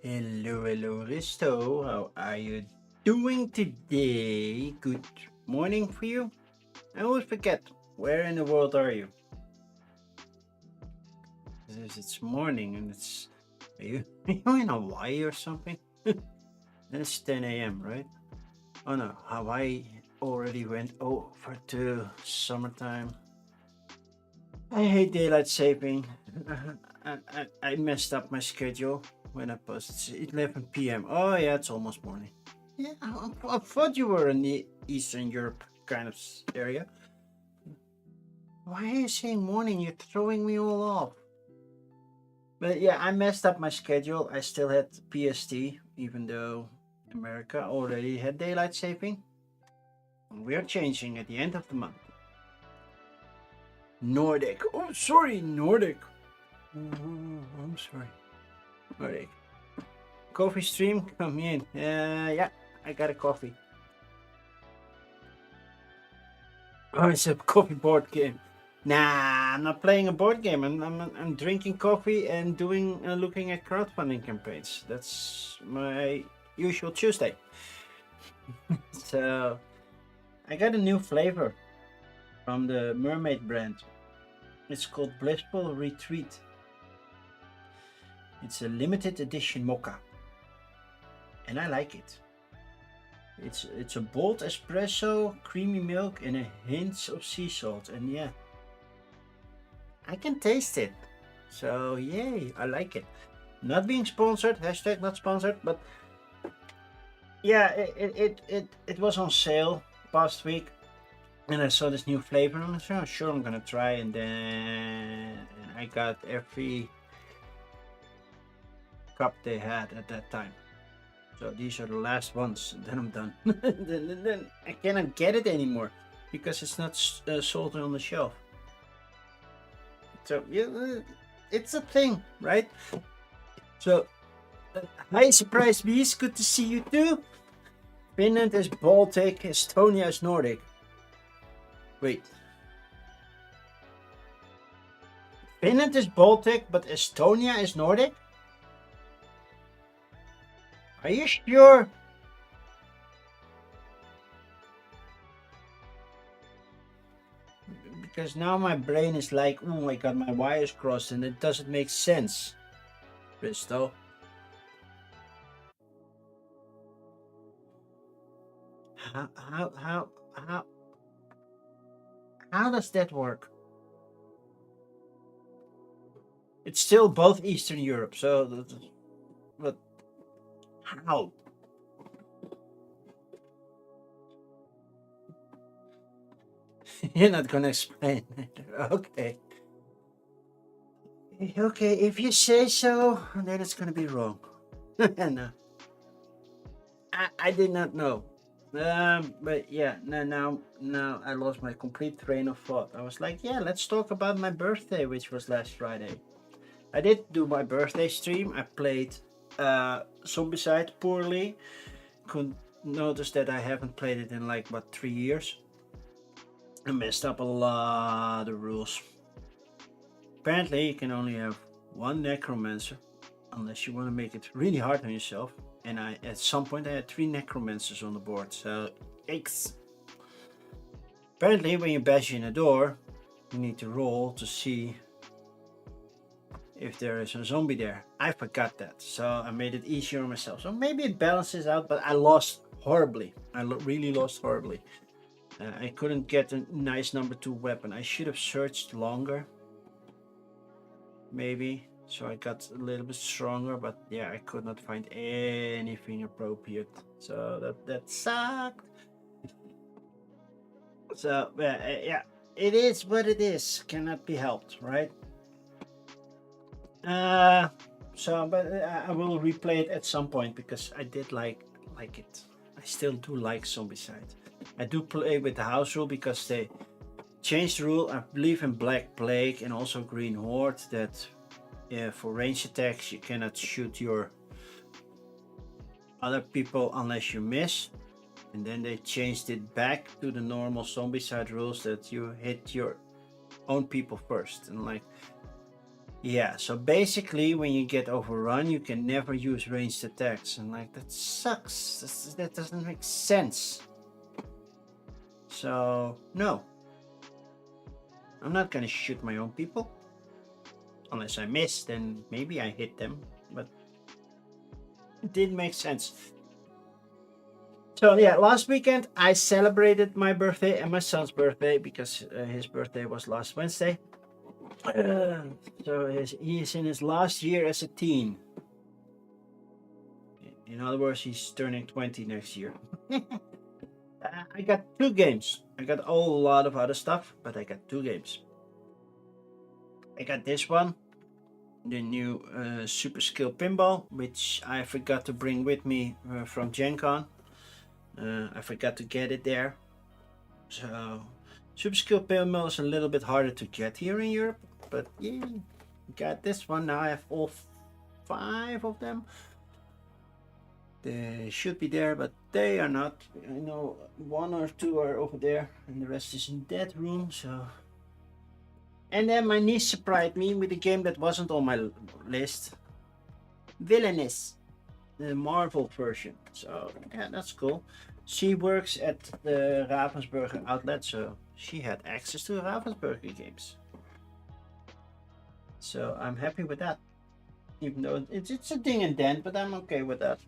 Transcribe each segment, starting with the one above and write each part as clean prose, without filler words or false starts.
Hello, hello, Risto. How are you doing today? Good morning for you. I always forget. Where in the world are you? It's morning and it's. Are you, are you in Hawaii or something? Then it's 10 a.m., right? Oh no, Hawaii already went over to summertime. I hate daylight saving. I messed up my schedule when I posted. It's 11 p.m. Oh yeah, it's almost morning. Yeah, I thought you were in the Eastern Europe kind of area. Why are you saying morning? You're throwing me all off. But yeah, I messed up my schedule. I still had PST, even though America already had daylight saving. We're changing at the end of the month. Nordic. Oh, sorry, Nordic. I'm sorry. Nordic. Coffee stream, come in. Yeah, I got a coffee. Oh, it's a coffee board game. Nah, I'm not playing a board game. I'm drinking coffee and doing looking at crowdfunding campaigns. That's my usual Tuesday. So I got a new flavor from the Mermaid brand. It's called Blissful Retreat. It's a limited edition mocha, and I like it. It's a bold espresso, creamy milk, and a hint of sea salt. And yeah, I can taste it. So yay, I like it. Not being sponsored, hashtag not sponsored, but yeah, it was on sale past week, and I saw this new flavor, and I said, oh, sure, I'm gonna try. And then I got every cup they had at that time. So these are the last ones. Then I'm done. then I cannot get it anymore because it's not sold on the shelf. So yeah, it's a thing, right? So hi, surprise bees. Good to see you too. Finland is Baltic. Estonia is Nordic. Wait. Finland is Baltic, but Estonia is Nordic? Are you sure? Because now my brain is like, oh my god, my wires crossed and it doesn't make sense. Bristow. How how does that work? It's still both Eastern Europe, so but how? You're not gonna explain it. Okay. Okay, if you say so, then it's gonna be wrong. No. I did not know. But yeah, now I lost my complete train of thought. I was like, yeah, let's talk about my birthday, which was last Friday. I did do my birthday stream. I played Zombicide poorly. Could notice that I haven't played it in like what 3 years. I messed up a lot of rules. Apparently, you can only have one necromancer unless you want to make it really hard on yourself. And at some point I had 3 necromancers on the board, so yikes. Apparently when you bash in a door, you need to roll to see if there is a zombie there. I forgot that, so I made it easier on myself. So maybe it balances out, but I lost horribly. I really lost horribly. I couldn't get a nice number 2 weapon. I should have searched longer. Maybe. So I got a little bit stronger, but yeah, I could not find anything appropriate. So that sucked. So yeah, it is what it is. Cannot be helped, right? But I will replay it at some point because I did like it. I still do like Zombicide. I do play with the house rule because they changed the rule. I believe in Black Plague and also Green Horde that for range attacks you cannot shoot your other people unless you miss, and then they changed it back to the normal Zombicide rules that you hit your own people first. And like, Yeah, so basically when you get overrun, you can never use ranged attacks. And like, that sucks. That doesn't make sense. So, no. I'm not gonna shoot my own people. Unless I miss, then maybe I hit them. But it didn't make sense. So yeah, last weekend I celebrated my birthday and my son's birthday because his birthday was last Wednesday. So he is in his last year as a teen. In other words, he's turning 20 next year. I got 2 games. I got a whole lot of other stuff, but I got 2 games. I got this one, the new Super Skill Pinball, which I forgot to bring with me from Gen Con. I forgot to get it there. So Super Skill Pinball is a little bit harder to get here in Europe, but yeah, got this one. Now I have all 5 of them. They should be there, but they are not. I know 1 or 2 are over there, and the rest is in that room. So, and then my niece surprised me with a game that wasn't on my list, Villainous, the Marvel version. So yeah, that's cool. She works at the Ravensburger outlet, so she had access to Ravensburger games. So I'm happy with that. Even though it's a ding and dent, but I'm okay with that.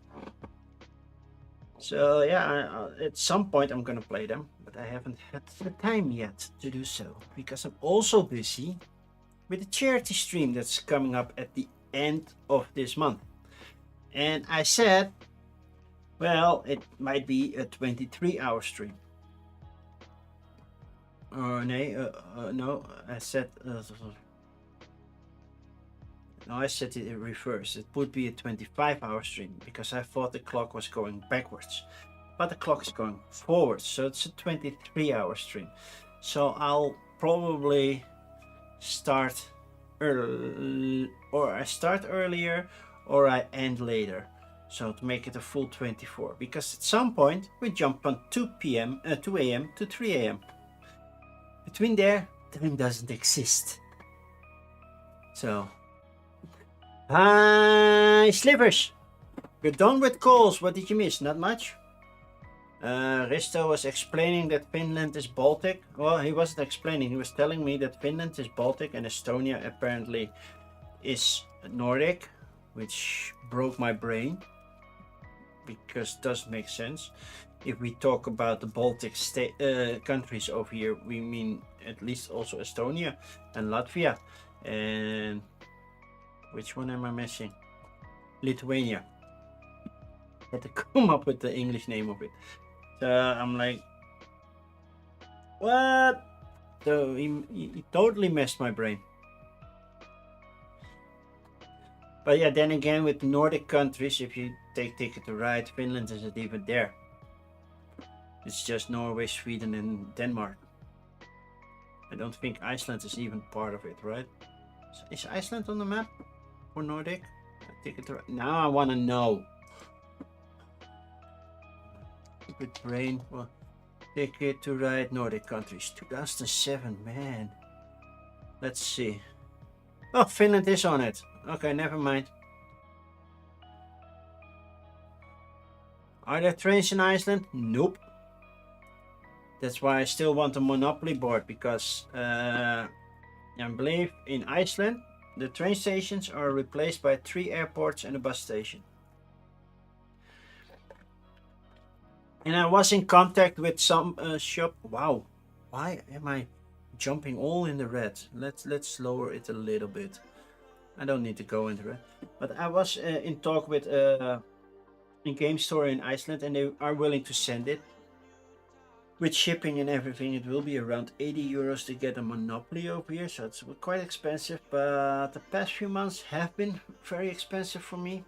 So yeah, at some point I'm gonna play them, but I haven't had the time yet to do so because I'm also busy with a charity stream that's coming up at the end of this month. And I said, well, it might be a 23-hour stream. No, I said no, I said it in reverse. It would be a 25-hour stream because I thought the clock was going backwards, but the clock is going forwards, so it's a 23-hour stream. So I'll probably start early, or I start earlier, or I end later. So to make it a full 24, because at some point we jump on 2 a.m. to 3 a.m. Between there, time doesn't exist. So, hi Slivers! We're done with calls. What did you miss? Not much? Risto was explaining that Finland is Baltic. Well, he wasn't explaining. He was telling me that Finland is Baltic and Estonia apparently is Nordic, which broke my brain because it doesn't make sense. If we talk about the Baltic countries over here, we mean at least also Estonia and Latvia. And which one am I missing? Lithuania. I had to come up with the English name of it. So I'm like, what? So he totally messed my brain. But yeah, then again, with the Nordic countries, if you take Ticket to Ride, Finland isn't even there. It's just Norway, Sweden, and Denmark. I don't think Iceland is even part of it, right? So is Iceland on the map for Nordic? Ticket to Ride. Now I want to know. Stupid brain. Well, Ticket to Ride Nordic countries. 2007, man. Let's see. Oh, Finland is on it. Okay, never mind. Are there trains in Iceland? Nope. That's why I still want a Monopoly board, because I believe in Iceland the train stations are replaced by 3 airports and a bus station. And I was in contact with some shop. Wow, why am I jumping all in the red? Let's lower it a little bit. I don't need to go into red, but I was in talk with a game store in Iceland, and they are willing to send it. With shipping and everything, it will be around 80 euros to get a Monopoly over here, so it's quite expensive. But the past few months have been very expensive for me,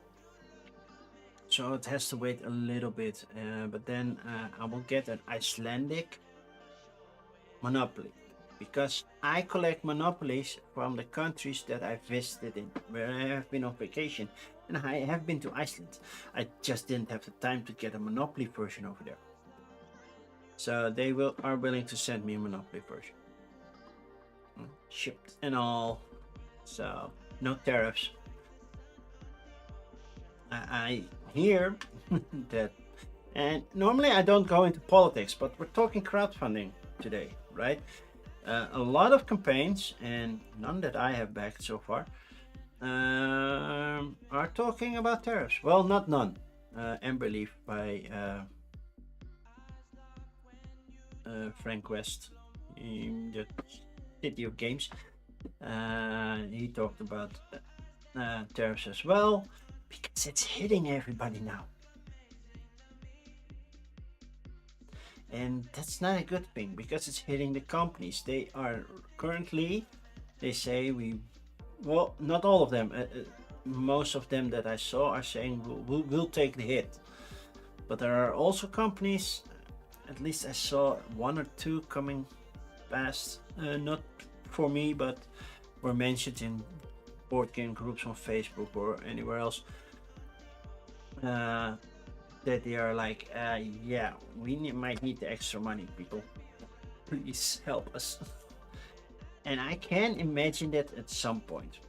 so it has to wait a little bit. But then I will get an Icelandic Monopoly, because I collect Monopolies from the countries that I visited in, where I have been on vacation, and I have been to Iceland. I just didn't have the time to get a Monopoly version over there. So they are willing to send me a Monopoly version, shipped and all. So no tariffs. I hear that, and normally I don't go into politics, but we're talking crowdfunding today, right? A lot of campaigns, and none that I have backed so far, are talking about tariffs. Well, not none. Amber Leaf by Frank West in the City of Games. He talked about tariffs as well because it's hitting everybody now. And that's not a good thing because it's hitting the companies. They are currently, they say well, not all of them. Most of them that I saw are saying we'll take the hit. But there are also companies, at least I saw one or two coming past, not for me, but were mentioned in board game groups on Facebook or anywhere else, that they are like, yeah, we might need the extra money, people. Please help us. And I can imagine that at some point.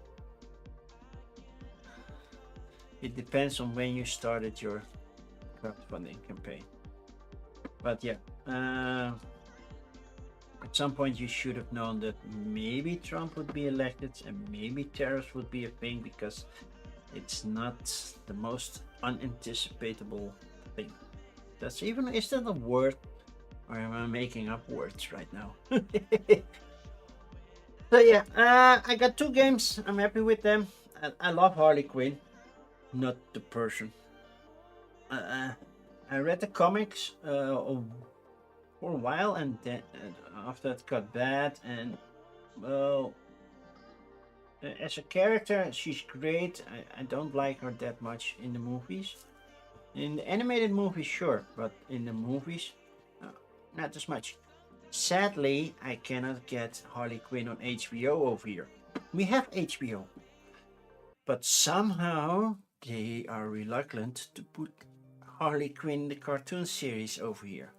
It depends on when you started your crowdfunding campaign. But yeah, at some point you should have known that maybe Trump would be elected and maybe tariffs would be a thing, because it's not the most unanticipatable thing. Is that a word? Or am I making up words right now? So yeah, I got 2 games. I'm happy with them. I love Harley Quinn, not the person. I read the comics for a while, and then after it got bad. And well, as a character, she's great. I don't like her that much in the movies. In the animated movies, sure, but in the movies, not as much. Sadly, I cannot get Harley Quinn on HBO over here. We have HBO, but somehow they are reluctant to put Harley Quinn the cartoon series over here,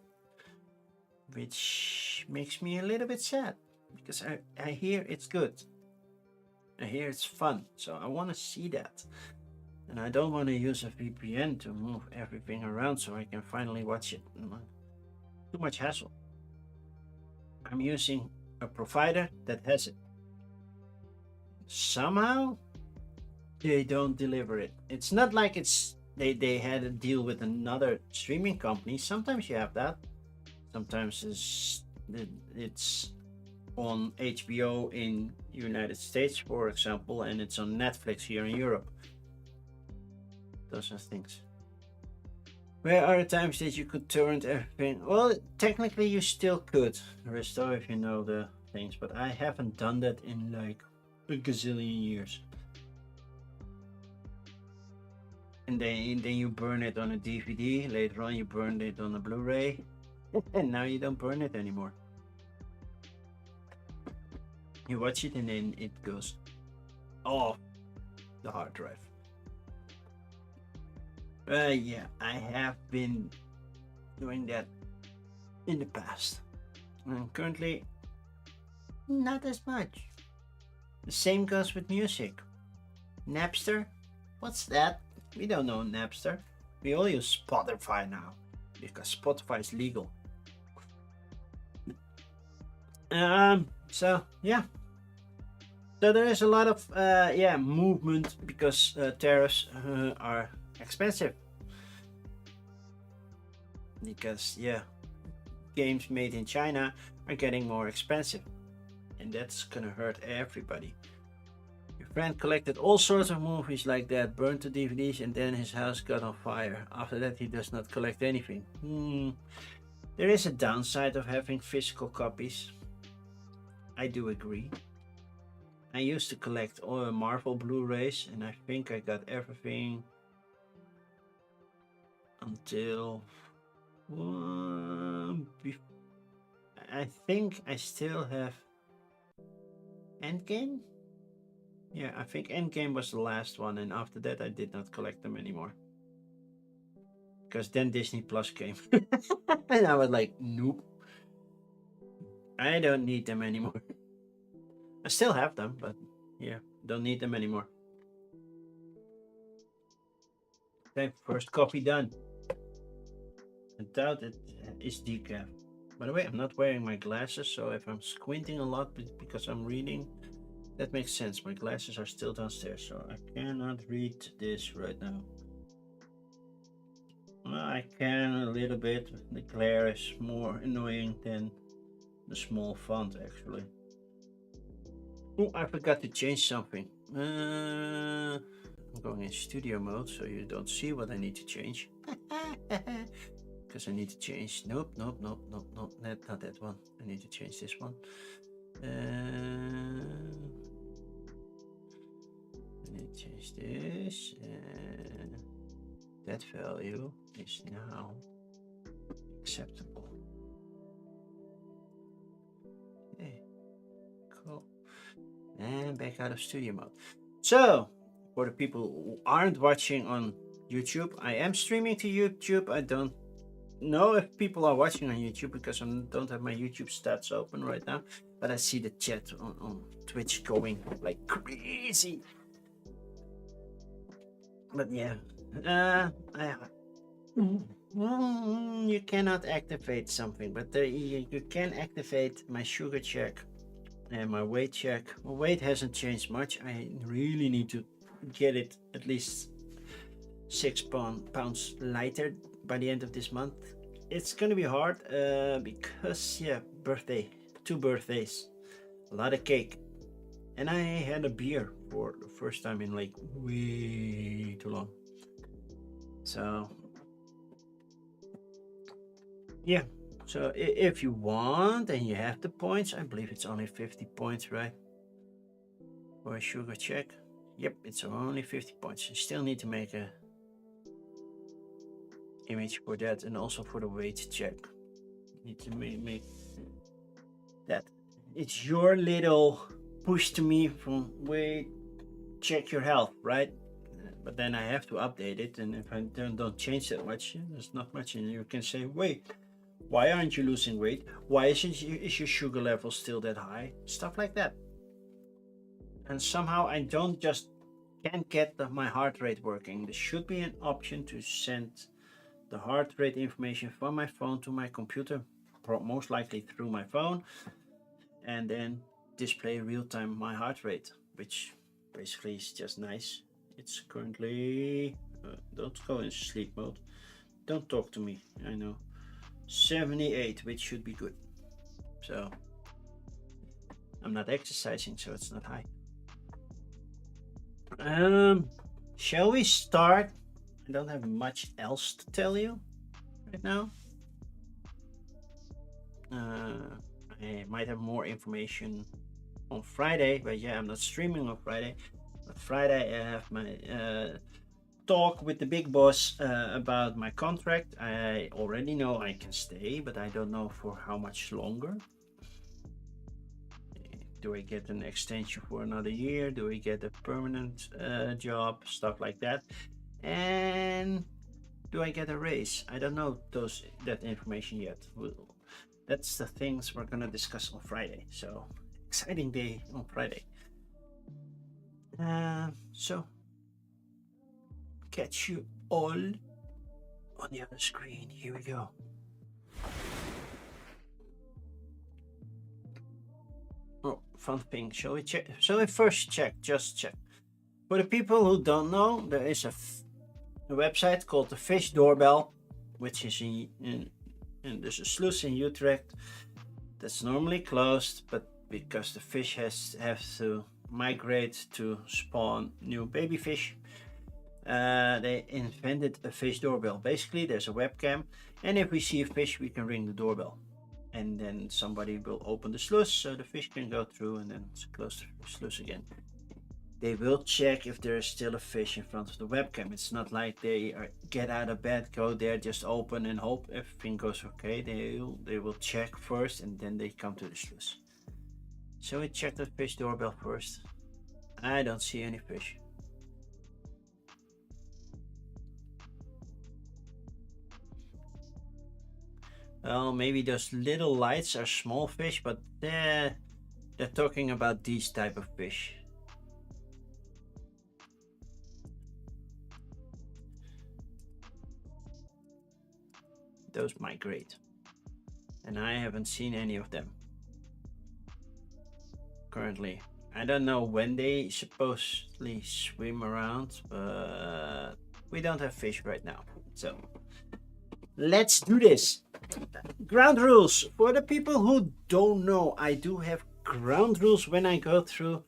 which makes me a little bit sad, because I hear it's good. I hear it's fun, so I want to see that. And I don't want to use a VPN to move everything around so I can finally watch it. Too much hassle. I'm using a provider that has it. Somehow they don't deliver it. It's not like they had a deal with another streaming company. Sometimes you have that. Sometimes it's on HBO in United States, for example, and it's on Netflix here in Europe. Those are things. Where are the times that you could torrent everything? Well, technically you still could, Risto, if you know the things, but I haven't done that in like a gazillion years. And then you burn it on a DVD. Later on, you burn it on a Blu-ray, and now you don't burn it anymore. You watch it and then it goes off the hard drive. Yeah, I have been doing that in the past. And currently, not as much. The same goes with music. Napster? What's that? We don't know Napster. We all use Spotify now, because Spotify is legal. So yeah. So there is a lot of movement, because tariffs are expensive. Because games made in China are getting more expensive, and that's gonna hurt everybody. Your friend collected all sorts of movies like that, burned the DVDs, and then his house got on fire. After that, he does not collect anything. There is a downside of having physical copies. I do agree. I used to collect all Marvel Blu-rays, and I think I got everything until I think I still have Endgame. Yeah, I think Endgame was the last one, and after that I did not collect them anymore. Because then Disney Plus came. And I was like, nope. I don't need them anymore. I still have them, but yeah. Don't need them anymore. Okay, first coffee done. I doubt it is decaf. By the way, I'm not wearing my glasses, so if I'm squinting a lot because I'm reading, that makes sense. My glasses are still downstairs, so I cannot read this right now. Well, I can a little bit. The glare is more annoying than the small font, actually. Oh, I forgot to change something. I'm going in studio mode, so you don't see what I need to change. Because I need to change. Nope. Not that one. I need to change this one. I need to change this. That value is now acceptable. Okay, cool. And back out of studio mode. So, for the people who aren't watching on YouTube, I am streaming to YouTube. I don't know if people are watching on YouTube because I don't have my YouTube stats open right now, but I see the chat on Twitch going like crazy. But yeah, you cannot activate something, but you can activate my sugar check and my weight check. My weight hasn't changed much. I really need to get it at least 6 pounds lighter by the end of this month. It's gonna be hard because yeah, two birthdays, a lot of cake, and I had a beer for the first time in like way too long. So yeah, so if you want and you have the points, I believe it's only 50 points, right? For a sugar check. Yep, it's only 50 points. You still need to make a image for that, and also for the weight check. You need to make that. It's your little push to me from wait, check your health, right? But then I have to update it, and if I don't change that much, there's not much, and you can say, wait, why aren't you losing weight? Why is your sugar level still that high? Stuff like that. And somehow I can't get my heart rate working. There should be an option to send the heart rate information from my phone to my computer, most likely through my phone, and then display real-time my heart rate, which basically is just nice. It's currently don't go in sleep mode, don't talk to me, I know, 78, which should be good. So I'm not exercising, so it's not high. Shall we start? I don't have much else to tell you right now. I might have more information on Friday, but yeah, I'm not streaming on Friday. But Friday I have my talk with the big boss about my contract. I already know I can stay, but I don't know for how much longer. Do I get an extension for another year? Do I get a permanent job? Stuff like that. And do I get a raise? I don't know that information yet. That's the things we're gonna discuss on Friday. So exciting day on Friday. So catch you all on the other screen. Here we go. Oh, fun thing. Shall we check? Shall we first check? Just check. For the people who don't know, there is a website called the Fish Doorbell, which is and there's a sluice in Utrecht that's normally closed, but because the fish have to migrate to spawn new baby fish, they invented a fish doorbell. Basically, there's a webcam, and if we see a fish, we can ring the doorbell, and then somebody will open the sluice so the fish can go through, and then close the sluice again. They will check if there is still a fish in front of the webcam. It's not like they get out of bed, go there, just open and hope everything goes okay. They will check first, and then they come to the sluice. So we check the fish doorbell first. I don't see any fish. Well, maybe those little lights are small fish, but they're talking about these type of fish. those migrate. And I haven't seen any of them currently. I don't know when they supposedly swim around, but we don't have fish right now. So let's do this. Ground rules. For the people who don't know, I do have ground rules when I go through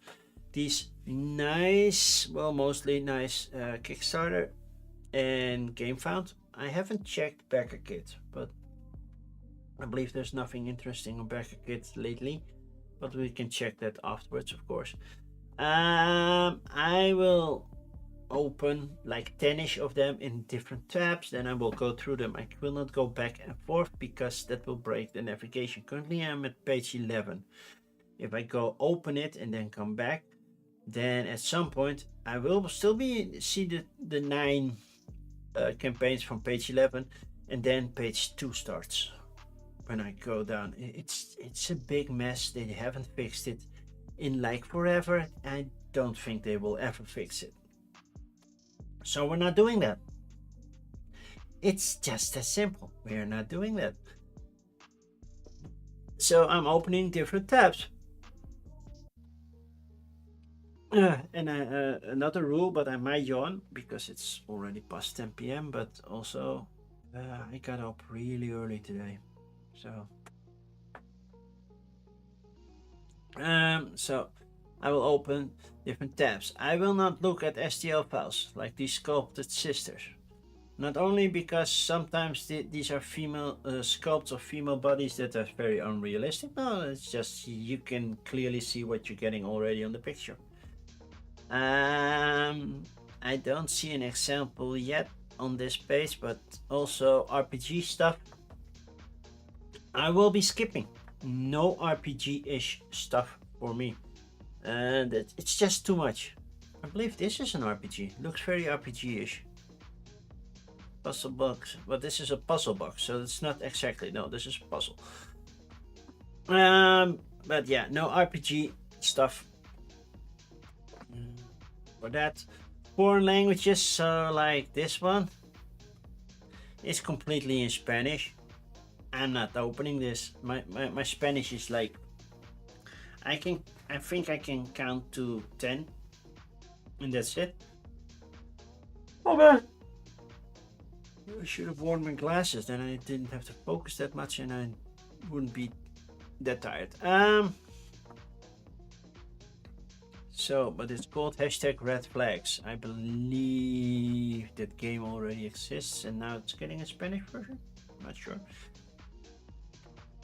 these nice, well, mostly nice Kickstarter and GameFound. I haven't checked Backer Kit, but I believe there's nothing interesting on Backer Kit lately, but we can check that afterwards, of course. I will open like 10ish of them in different tabs, then I will go through them. I will not go back and forth because that will break the navigation. Currently I'm at page 11. If I go open it and then come back, then at some point I will still see the 9 campaigns from page 11, and then page 2 starts. When I go down, it's a big mess. They haven't fixed it in like forever. I don't think they will ever fix it. So we're not doing that. It's just as simple. We're not doing that. So I'm opening different tabs. And another rule, but I might yawn because it's already past 10 p.m. But also, I got up really early today. So I will open different tabs. I will not look at STL files like these sculpted sisters. Not only because sometimes these are female sculpts of female bodies that are very unrealistic. No, it's just you can clearly see what you're getting already on the picture. I don't see an example yet on this page, but also RPG stuff I will be skipping. No RPG-ish stuff for me, and it's just too much. I believe this is an RPG. Looks very RPG-ish. Puzzle box, but this is a puzzle box, so it's not exactly. No, this is a puzzle. But yeah, no RPG stuff for that. Foreign languages, so like this one is completely in Spanish. I'm not opening this. My Spanish is like I think I can count to 10, and that's it. Oh man, I should have worn my glasses, then I didn't have to focus that much and I wouldn't be that tired. So, but it's called #Red Flags. I believe that game already exists and now it's getting a Spanish version. I'm not sure.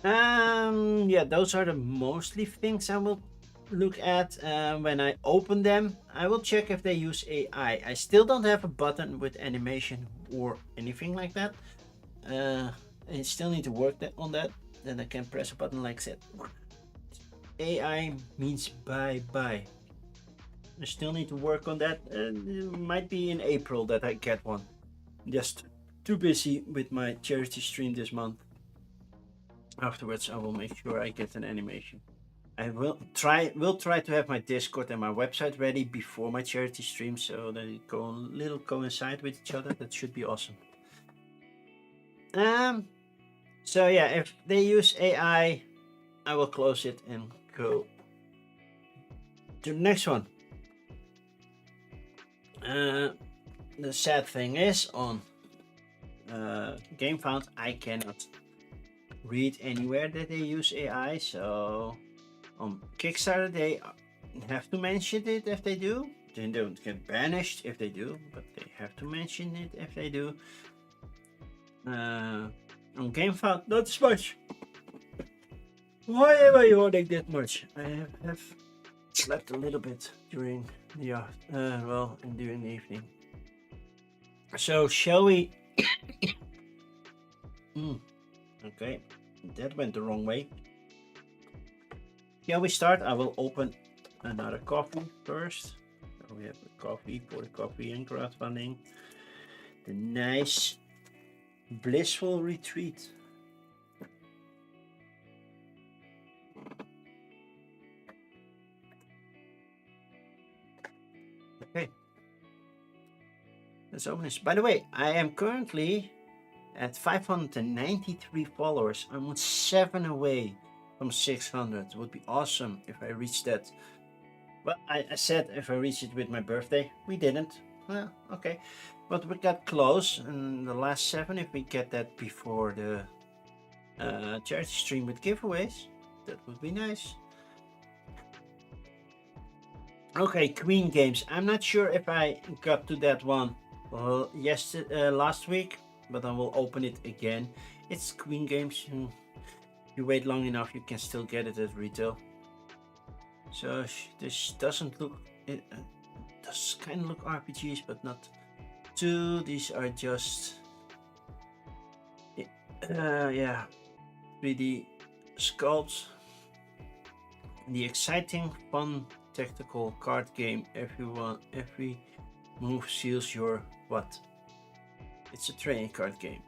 Yeah, those are the mostly things I will look at. When I open them, I will check if they use AI. I still don't have a button with animation or anything like that. I still need to work on that. Then I can press a button like that. AI means bye-bye. I still need to work on that. It might be in April that I get one. Just too busy with my charity stream this month. Afterwards, I will make sure I get an animation. I will try to have my Discord and my website ready before my charity stream, so that it go a little coincide with each other. That should be awesome. So yeah, if they use AI, I will close it and go to the next one. The sad thing is on GameFound, I cannot read anywhere that they use AI. So on Kickstarter, they have to mention it if they do. They don't get banished if they do, but they have to mention it if they do. On GameFound, not as much. Why am I yawning that much? I have slept a little bit during the during the evening. So shall we? Okay, that went the wrong way. Shall we start? I will open another coffee first. So we have the coffee for the coffee and crowdfunding. The nice blissful retreat. Okay. Let's open this. By the way, I am currently At 593 followers, I'm 7 away from 600. It would be awesome if I reached that. But I said if I reach it with my birthday. We didn't. Well, okay. But we got close. And the last 7, if we get that before the charity stream with giveaways, that would be nice. Okay, Queen Games. I'm not sure if I got to that one last week, but I will open it again. It's Queen Games. If you wait long enough, you can still get it at retail. So this doesn't look. It does kind of look RPGs, but not too. These are just. Yeah, 3D sculpts. The exciting, fun, tactical card game. Every move seals your what? It's a trading card game.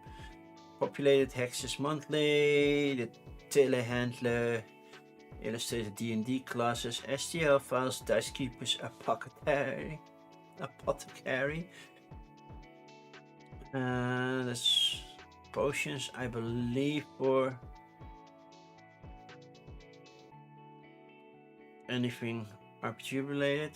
Populated hexes monthly. The telehandler. Illustrated D&D classes. STL files. Dice keepers. Apothecary. That's potions, I believe, for anything RPG related.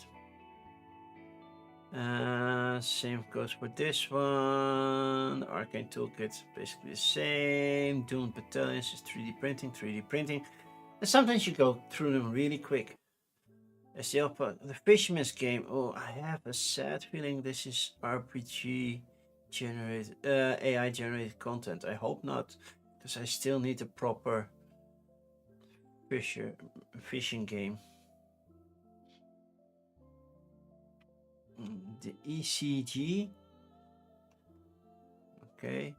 Same goes for this one. The Arcane Toolkit, basically the same. Doomed Battalions is 3D printing. And sometimes you go through them really quick. The Fisherman's Game. Oh, I have a sad feeling this is RPG generated, AI generated content. I hope not, because I still need a proper fishing game. The ECG. Okay.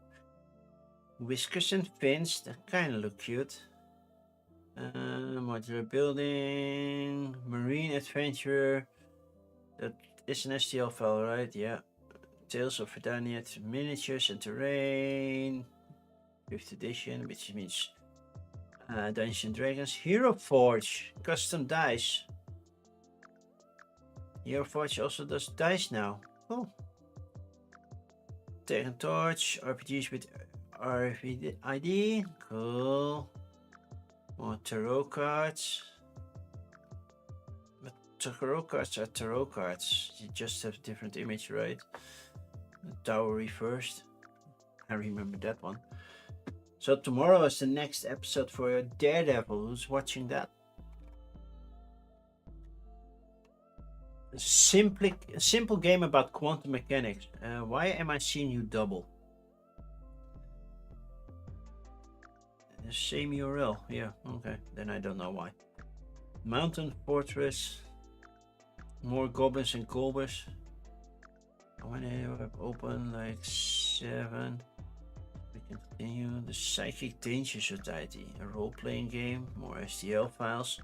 Whiskers and fins, that kind of look cute. Modular building, marine adventure. That is an STL file, right? Yeah. Tales of Verdania, miniatures and terrain. 5th edition, which means Dungeons and Dragons. Hero Forge, custom dice. Hero Forge also does dice now. Cool. Tag and Torch, RPGs with RFID. Cool. More tarot cards. But tarot cards are tarot cards. You just have a different image, right? Tower reversed. I remember that one. So tomorrow is the next episode for Daredevil. Who's watching that? A simple game about quantum mechanics. Why am I seeing you double? The same URL. Yeah, okay. Then I don't know why. Mountain Fortress. More goblins and goblins. When I have open like 7. We can continue. The Psychic Danger Society. A role-playing game. More STL files.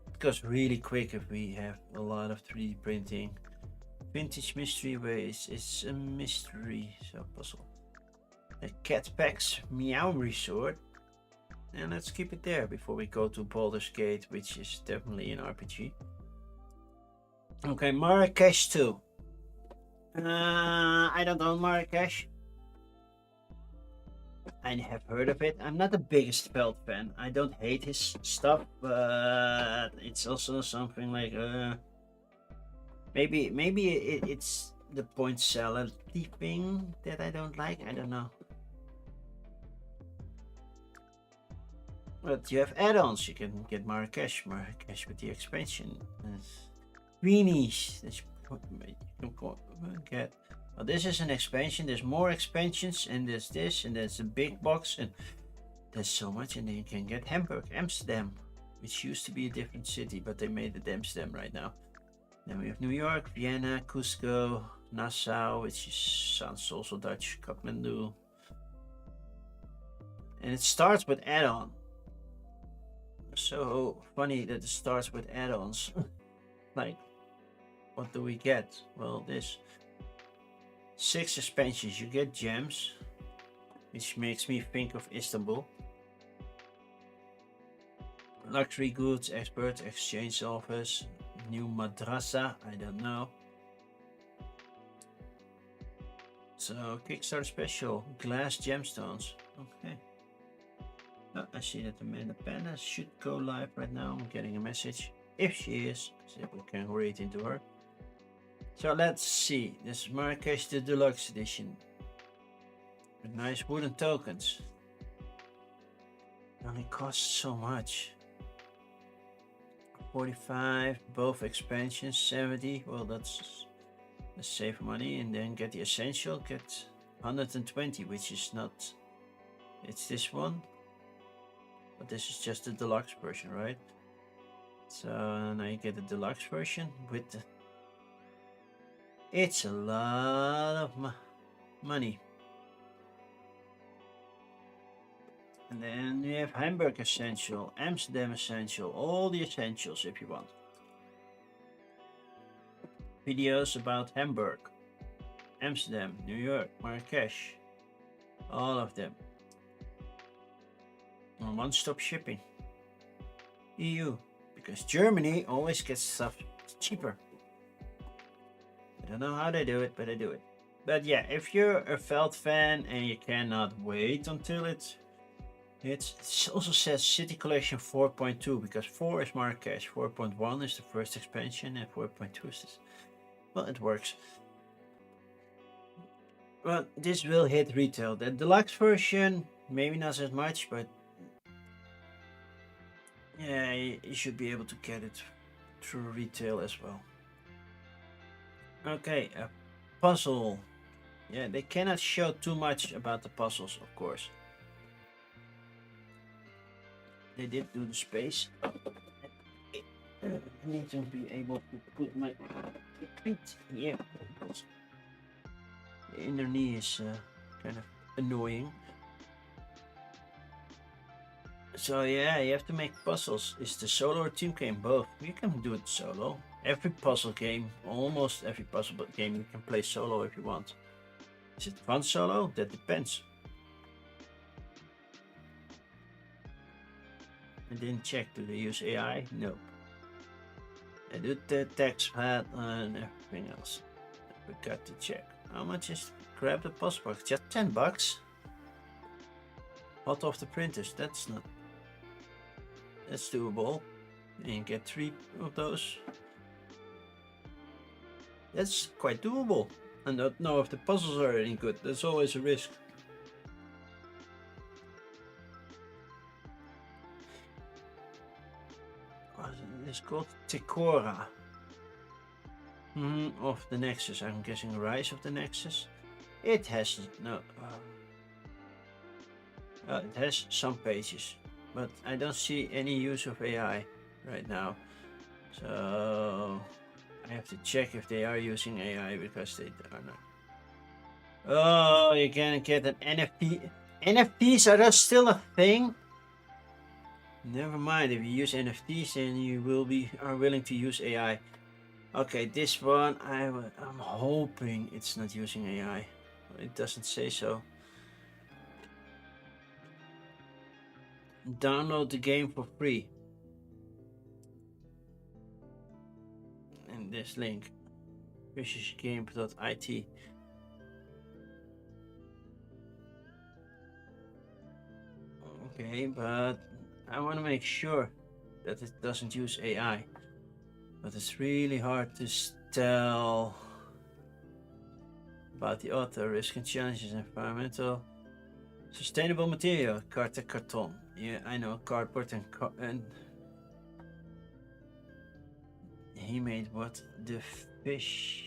It goes really quick if we have a lot of 3D printing. Vintage Mystery Ways. It's a mystery. So puzzle. The Cat Packs Meow Resort. And let's keep it there before we go to Baldur's Gate, which is definitely an RPG. Okay, Marrakesh 2. I don't own Marrakesh. I have heard of it. I'm not the biggest Feld fan. I don't hate his stuff, but it's also something like maybe it's the point salad thing that I don't like. I don't know. But you have add-ons. You can get Marrakesh with the expansion. Greenies. That's you can get. Well, this is an expansion. There's more expansions, and there's this, and there's a big box, and there's so much. And then you can get Hamburg, Amsterdam, which used to be a different city, but they made it Amsterdam right now. Then we have New York, Vienna, Cusco, Nassau, which sounds also Dutch, Kathmandu. And it starts with add-on. So funny that it starts with add-ons. Like, what do we get? Well, this 6 expansions. You get gems, which makes me think of Istanbul. Luxury goods, expert, exchange office, new madrasa, I don't know. So Kickstarter special, glass gemstones. Okay. Oh, I see that Amanda Panda should go live right now. I'm getting a message. If she is, see if we can read into her. So let's see. This is Marrakesh the Deluxe Edition. With nice wooden tokens. It only costs so much. 45, both expansions, 70. Well, let's save money and then get the essential. Get 120, which is not. It's this one. But this is just the deluxe version, right? So now you get the deluxe version with the. It's a lot of money. And then you have Hamburg Essential, Amsterdam Essential, all the essentials if you want. Videos about Hamburg, Amsterdam, New York, Marrakesh, all of them. On one-stop shipping. EU, because Germany always gets stuff cheaper. I don't know how they do it, but they do it. But yeah, if you're a Veld fan and you cannot wait until it also says City Collection 4.2 because 4 is Marrakesh, 4.1 is the first expansion, and 4.2 is this. Well, it works. Well, this will hit retail. The deluxe version, maybe not as much, but yeah, you should be able to get it through retail as well. Okay, a puzzle. Yeah, they cannot show too much about the puzzles, of course. They did do the space. I need to be able to put my feet here. The inner knee is kind of annoying. So yeah, you have to make puzzles. Is the solo or team game? Both. You can do it solo. Every puzzle game, almost every puzzle game, you can play solo if you want. Is it fun solo? That depends. I didn't check. Do they use AI? No. I do the text pad and everything else. I forgot to check. How much is grab the puzzle box? Just 10 bucks. Hot off the printers. That's doable. And you get 3 of those. That's quite doable. I don't know if the puzzles are any good. That's always a risk. It's called Tekora. Of the Nexus. I'm guessing Rise of the Nexus. It has no. It has some pages, but I don't see any use of AI right now. So I have to check if they are using AI because they are not. Oh, you can get an NFT. NFTs, are those still a thing? Never mind, if you use NFTs then you are willing to use AI. Okay, this one I'm hoping it's not using AI. It doesn't say so. Download the game for free. In this link. fishisgame.it. Okay, but I want to make sure that it doesn't use AI. But it's really hard to tell about the author, risk and challenges, environmental, sustainable material, carte carton. Yeah, I know, cardboard and he made what? The fish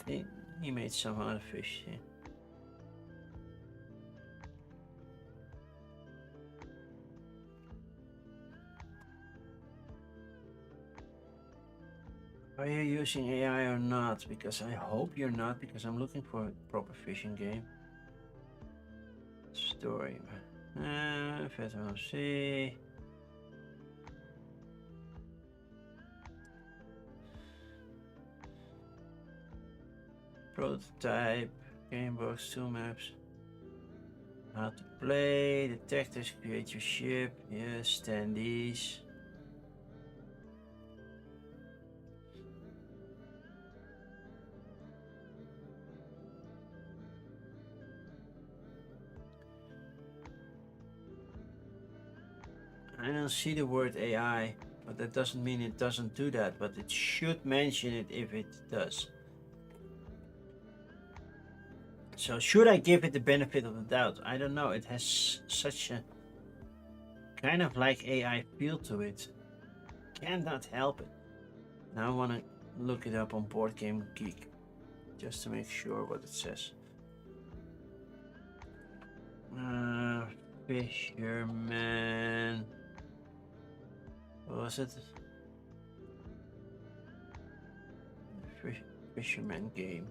thing. He made some other fish thing. Are you using AI or not? Because I hope you're not, because I'm looking for a proper fishing game. Story. Vitamin C. Prototype. Game box, 2 maps. How to play. Detectors, create your ship. Yes, standees. I don't see the word AI, but that doesn't mean it doesn't do that, but it should mention it if it does. So should I give it the benefit of the doubt? I don't know. It has such a kind of like AI feel to it. Cannot help it. Now I want to look it up on Board Game Geek just to make sure what it says. Fisherman. What was it? Fisherman game.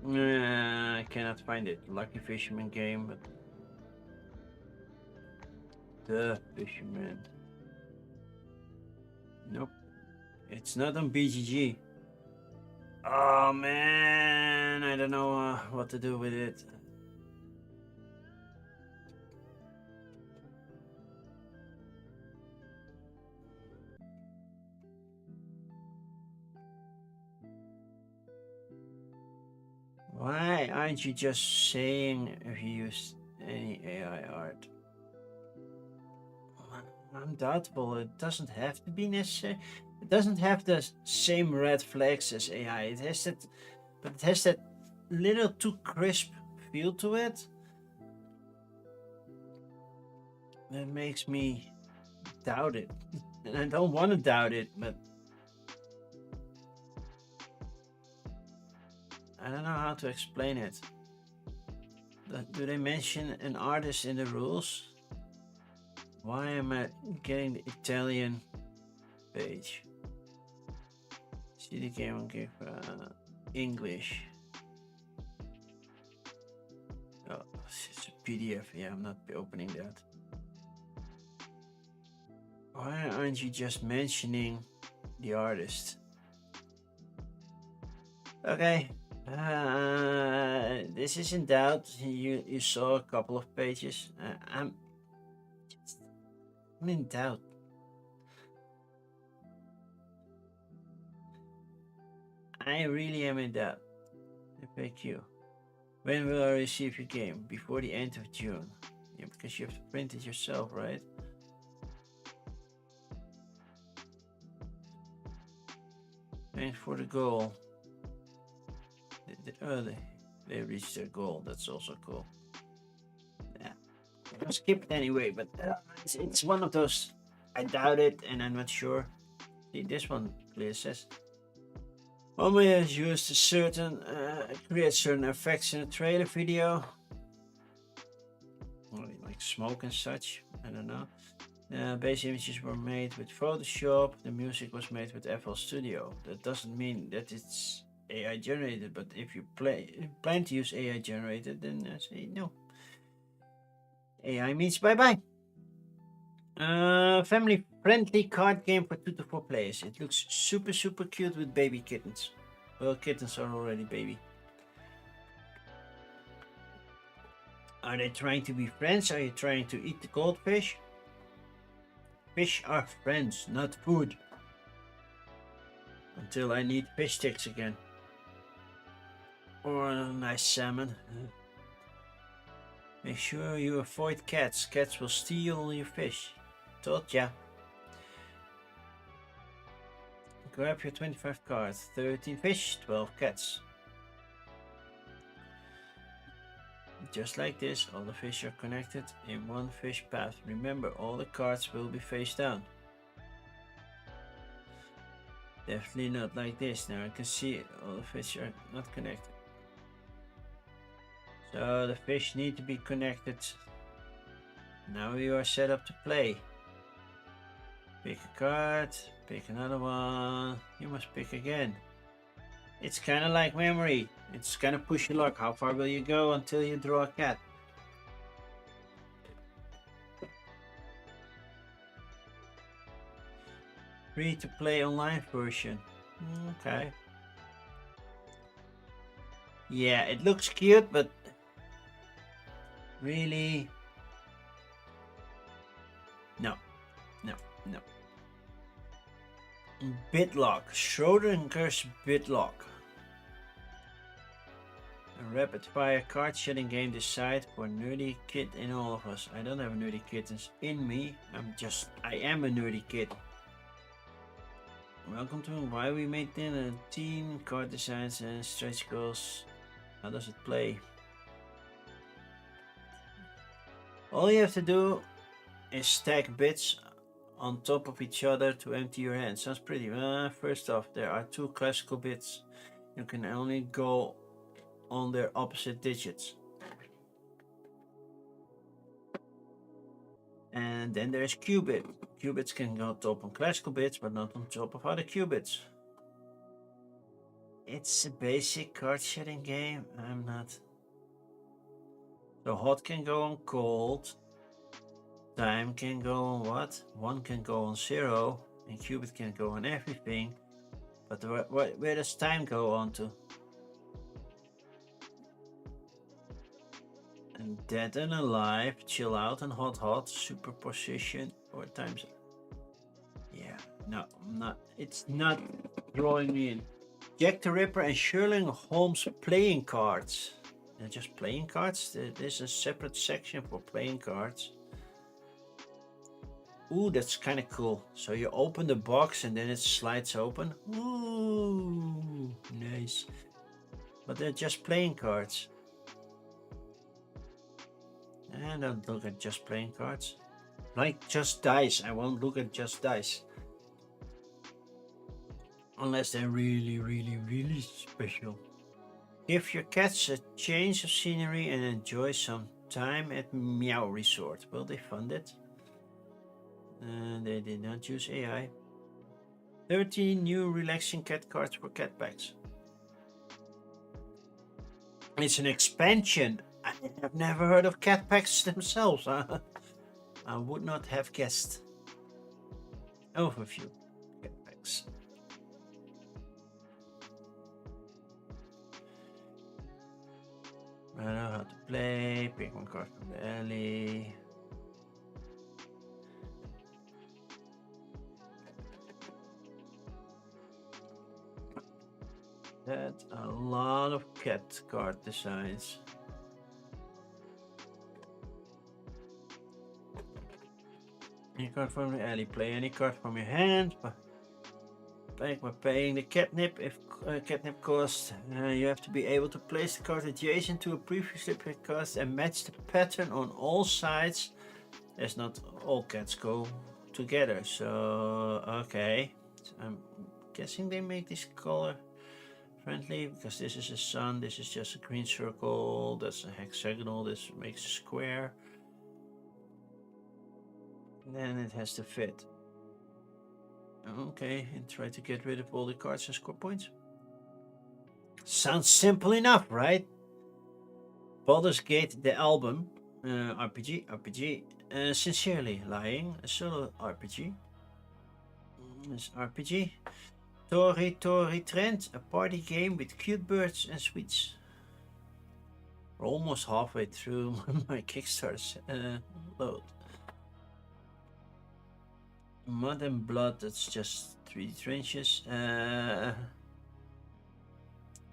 I cannot find it. Lucky Fisherman game, but the Fisherman. Nope. It's not on BGG. Oh man, I don't know what to do with it. Why aren't you just saying if you use any AI art? I'm doubtful. It doesn't have to be necessary. It doesn't have the same red flags as AI. It has that, but it has that little too crisp feel to it. That makes me doubt it. And I don't want to doubt it, but I don't know how to explain it. Do they mention an artist in the rules? Why am I getting the Italian page? See the game and give English. Oh, it's a PDF. Yeah, I'm not opening that. Why aren't you just mentioning the artist? Okay. This is in doubt. You saw a couple of pages. I'm in doubt. I really am in doubt. FAQ. When will I receive your game? Before the end of June. Yeah, because you have to print it yourself, right? And for the goal. They reached their goal. That's also cool. Yeah. I'll skip it anyway, but it's one of those. I doubt it, and I'm not sure. See, this one clearly says. Omni has used a certain create certain effects in a trailer video, like smoke and such. I don't know. Base images were made with Photoshop. The music was made with FL Studio. That doesn't mean that it's AI generated, but if you plan to use AI generated, then I say no. AI means bye bye. Family friendly card game for 2 to 4 players. It looks super cute with baby kittens. Well, kittens are already baby. Are they trying to be friends? Are you trying to eat the goldfish? Fish are friends, not food. Until I need fish sticks again. Or a nice salmon. Make sure you avoid cats. Cats will steal your fish. Told ya. Grab your 25 cards. 13 fish, 12 cats. Just like this, all the fish are connected in one fish path. Remember, all the cards will be face down. Definitely not like this. Now I can see all the fish are not connected. So the fish need to be connected. Now you are set up to play. Pick a card, pick another one. You must pick again. It's kind of like memory. It's kind of push your luck. How far will you go until you draw a cat? Free to play online version. Okay. Yeah, it looks cute, but really, no. Bitlock, Schrodinger's Bitlock. A rapid fire card shedding game decide for nerdy kid in all of us. I don't have a nerdy kid in me. I am a nerdy kid. Welcome to why we made a team, card designs and stretch goals. How does it play? All you have to do is stack bits on top of each other to empty your hand. Sounds pretty. First off, there are 2 classical bits. You can only go on their opposite digits. And then there's qubit. Qubits can go on top on classical bits, but not on top of other qubits. It's a basic card shedding game. I'm not. So hot can go on cold. Time can go on what? 1 can go on 0. And qubit can go on everything. But where does time go on to? And dead and alive, chill out and hot, superposition, or times. Yeah, no, not. It's not drawing me in. Jack the Ripper and Sherlock Holmes playing cards. They're just playing cards. There's a separate section for playing cards. Ooh, that's kind of cool. So you open the box and then it slides open. Ooh, nice. But they're just playing cards. And don't look at just playing cards. Like just dice. I won't look at just dice. Unless they're really, really, really special. Give your cats a change of scenery and enjoy some time at Meow Resort. Will they fund it? They did not use AI. 13 new relaxing cat cards for cat packs. It's an expansion. I have never heard of cat packs themselves. I would not have guessed. Overview. Cat packs. I know how to play. Pick one card from the alley. That's a lot of cat card designs. Any card from the alley. Play any card from your hand. Like by paying the catnip. If catnip costs, you have to be able to place the card adjacent to a previously played card and match the pattern on all sides. As not all cats go together. So okay, so I'm guessing they make this color friendly because this is a sun, this is just a green circle, that's a hexagonal, this makes a square. And then it has to fit. Okay, and try to get rid of all the cards and score points. Sounds simple enough, right? Baldur's Gate, the album, RPG, sincerely lying, a solo RPG. This RPG. Tori Trend, a party game with cute birds and sweets. We're almost halfway through my Kickstarter load. Mud and Blood, that's just 3 trenches.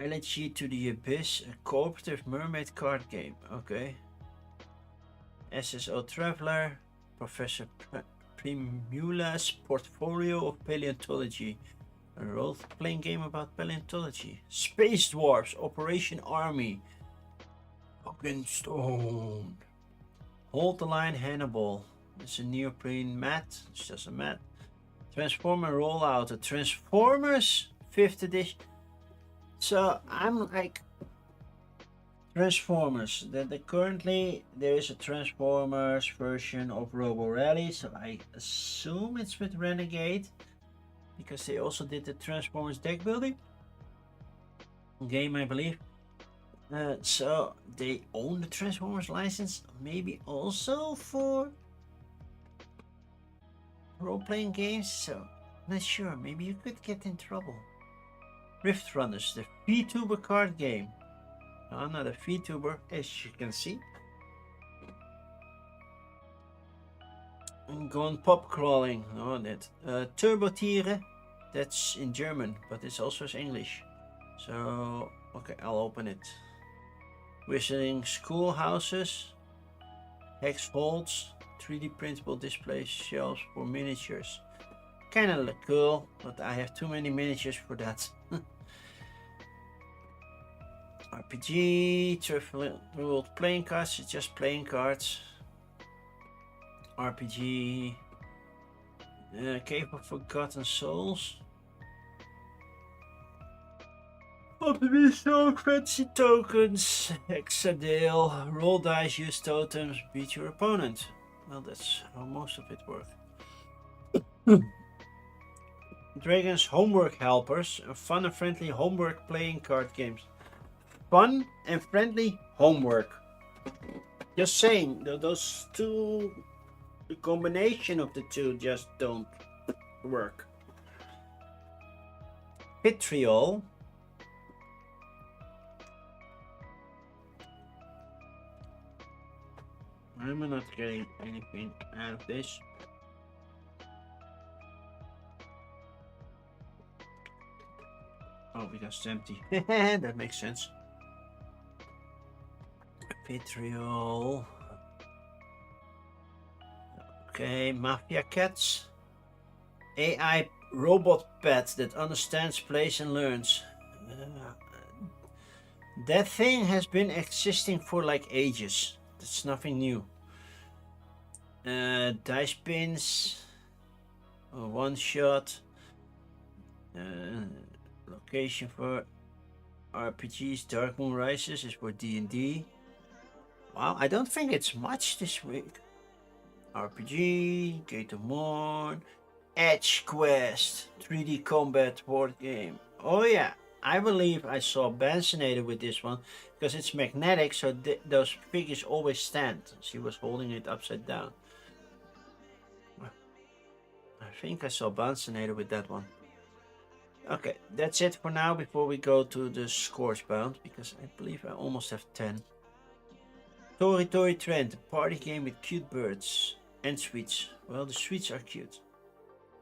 Elegy to the Abyss, a cooperative mermaid card game. Okay. SSO Traveler, Professor Primula's Portfolio of Paleontology. A role-playing game about paleontology. Space Dwarfs, Operation Army. Fucking Stone. Hold the Line, Hannibal. It's a neoprene mat. It's just a mat. Transformer Rollout. The Transformers 5th edition. So I'm like Transformers. Currently there is a Transformers version of Robo Rally. So I assume it's with Renegade. Because they also did the Transformers deck building game, I believe. So they own the Transformers license, maybe also for role-playing games. So not sure. Maybe you could get in trouble. Rift Runners, the VTuber card game. No, I'm not a VTuber, as you can see. Gone pop crawling. No, that. Turbo Tieren. That's in German, but it's also English. So, okay, I'll open it. Visiting schoolhouses, hex halls, 3D printable display shelves for miniatures. Kinda look cool, but I have too many miniatures for that. RPG, Trivial World playing cards, it's just playing cards. RPG, Cave of Forgotten Souls. Optimistic, fancy tokens, Hexadale, roll dice, use totems, beat your opponent. Well, that's how most of it works. Dragon's Homework Helpers, fun and friendly homework playing card games. Fun and friendly homework. Just saying, those two, the combination of the two just don't work. Vitriol. I'm not getting anything out of this. Oh, because it's empty. That makes sense. Vitriol. Okay, Mafia Cats. AI robot pet that understands, plays, and learns. That thing has been existing for like ages. That's nothing new. Dice pins. One shot. Location for RPGs. Dark Moon Rises is for D&D. Wow, I don't think it's much this week. RPG, Gate of Morn, Edge Quest, 3D combat board game. Oh yeah, I believe I saw Bansinator with this one because it's magnetic, so those figures always stand. She was holding it upside down. I think I saw Bansinator with that one. Okay, that's it for now before we go to the Scorchbound, because I believe I almost have 10. Tori Tori Trend, a party game with cute birds and sweets. Well, the sweets are cute.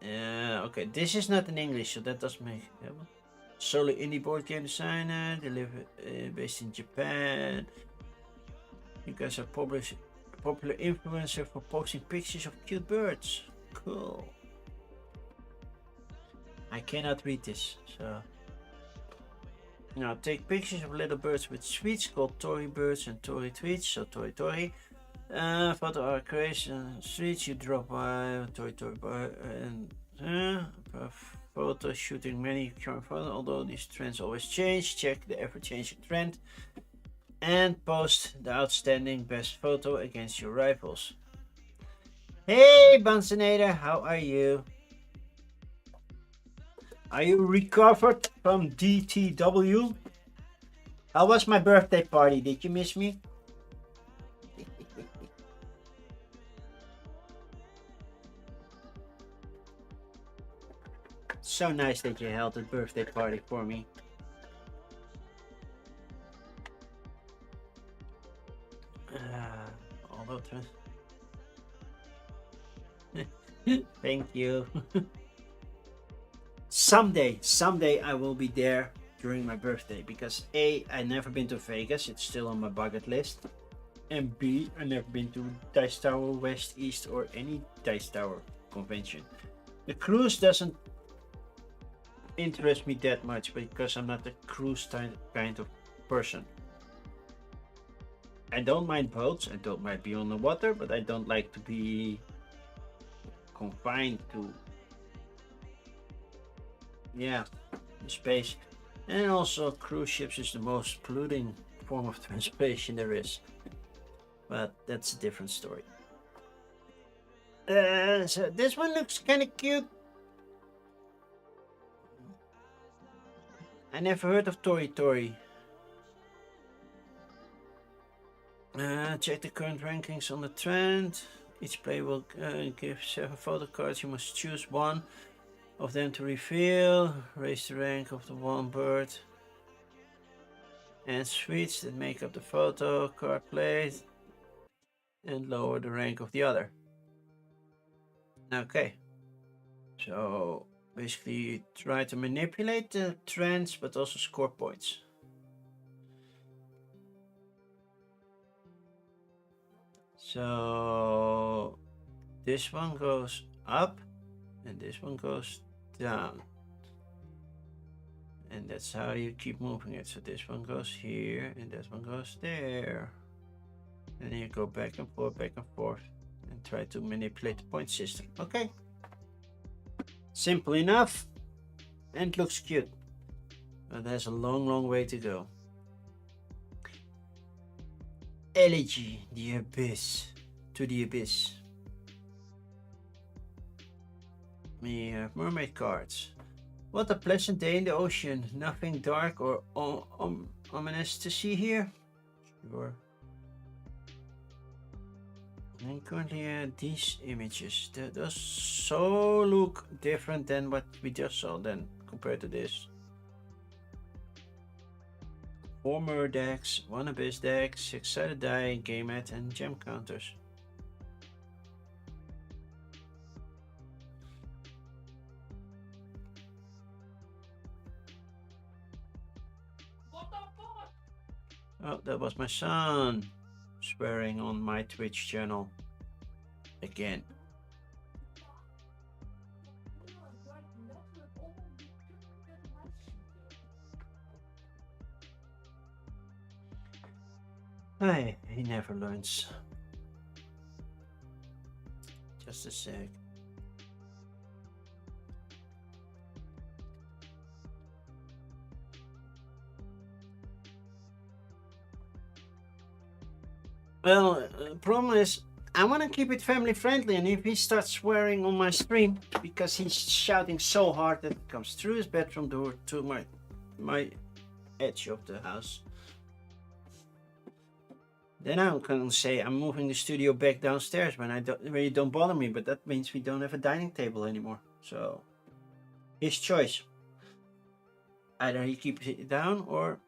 Okay, this is not in English, so that doesn't make it. Solo indie board game designer, based in Japan. You guys are popular influencer for posting pictures of cute birds. Cool. I cannot read this, so. Now take pictures of little birds with sweets called Tori birds and Tori tweets, so Tori Tori. Photo art creation sweets you drop by Tori Tori bar and photo shooting many current photos. Although these trends always change, check the ever-changing trend and post the outstanding best photo against your rivals. Hey Bansinator, how are you? Are you recovered from DTW? How was my birthday party? Did you miss me? So nice that you held a birthday party for me. Although, thank you. Someday I will be there during my birthday because A, I've never been to Vegas, it's still on my bucket list, and B, I've never been to Dice Tower West, East, or any Dice Tower convention. The cruise doesn't interest me that much because I'm not a cruise kind of person. I don't mind boats, I don't mind being on the water, but I don't like to be confined to space. And also cruise ships is the most polluting form of transportation there is, but that's a different story. So this one looks kind of cute. I never heard of Tori Tori. Check the current rankings on the trend. Each player will give 7 photo cards. You must choose one of them to reveal. Raise the rank of the one bird and sweets that make up the photo card plate, and lower the rank of the other. Okay, so basically you try to manipulate the trends but also score points. So this one goes up and this one goes down. And that's how you keep moving it. So this one goes here and this one goes there. And then you go back and forth and try to manipulate the point system. Okay. Simple enough and looks cute. But there's a long, long way to go. Elegy, the abyss. To the abyss. We have mermaid cards. What a pleasant day in the ocean. Nothing dark or ominous to see here. Sure. And currently these images. Those so look different than what we just saw then compared to this. 4 mirror decks, 1 abyss deck, 6-sided die, game mat and gem counters. Oh, that was my son swearing on my Twitch channel again. Hey, he never learns. Just a sec. Well, problem is, I want to keep it family friendly, and if he starts swearing on my stream because he's shouting so hard that it comes through his bedroom door to my edge of the house, then I'm gonna say I'm moving the studio back downstairs where you don't bother me. But that means we don't have a dining table anymore. So his choice. Either he keeps it down or.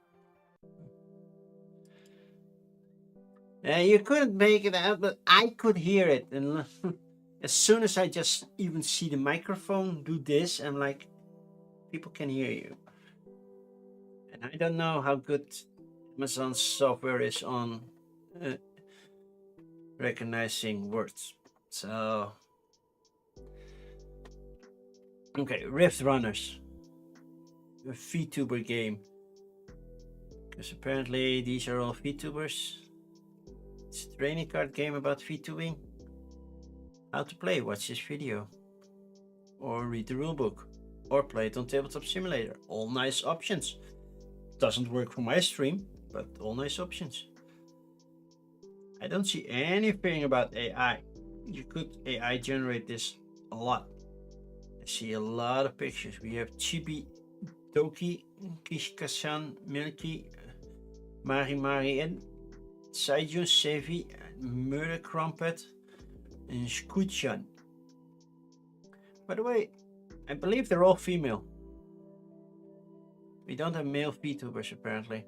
You couldn't make it out, but I could hear it. And as soon as I just even see the microphone do this, I'm like, people can hear you. And I don't know how good Amazon's software is on recognizing words. So, okay, Rift Runners. A VTuber game. Because apparently these are all VTubers. It's a training card game about VTubing. How to play, watch this video. Or read the rulebook. Or play it on Tabletop Simulator. All nice options. Doesn't work for my stream, but all nice options. I don't see anything about AI. You could AI generate this a lot. I see a lot of pictures. We have Chibi, Doki, Kishkasan, Milky, Mari and Saijun, Sevi, Murder Crumpet, and Skuchan. By the way, I believe they're all female. We don't have male VTubers apparently.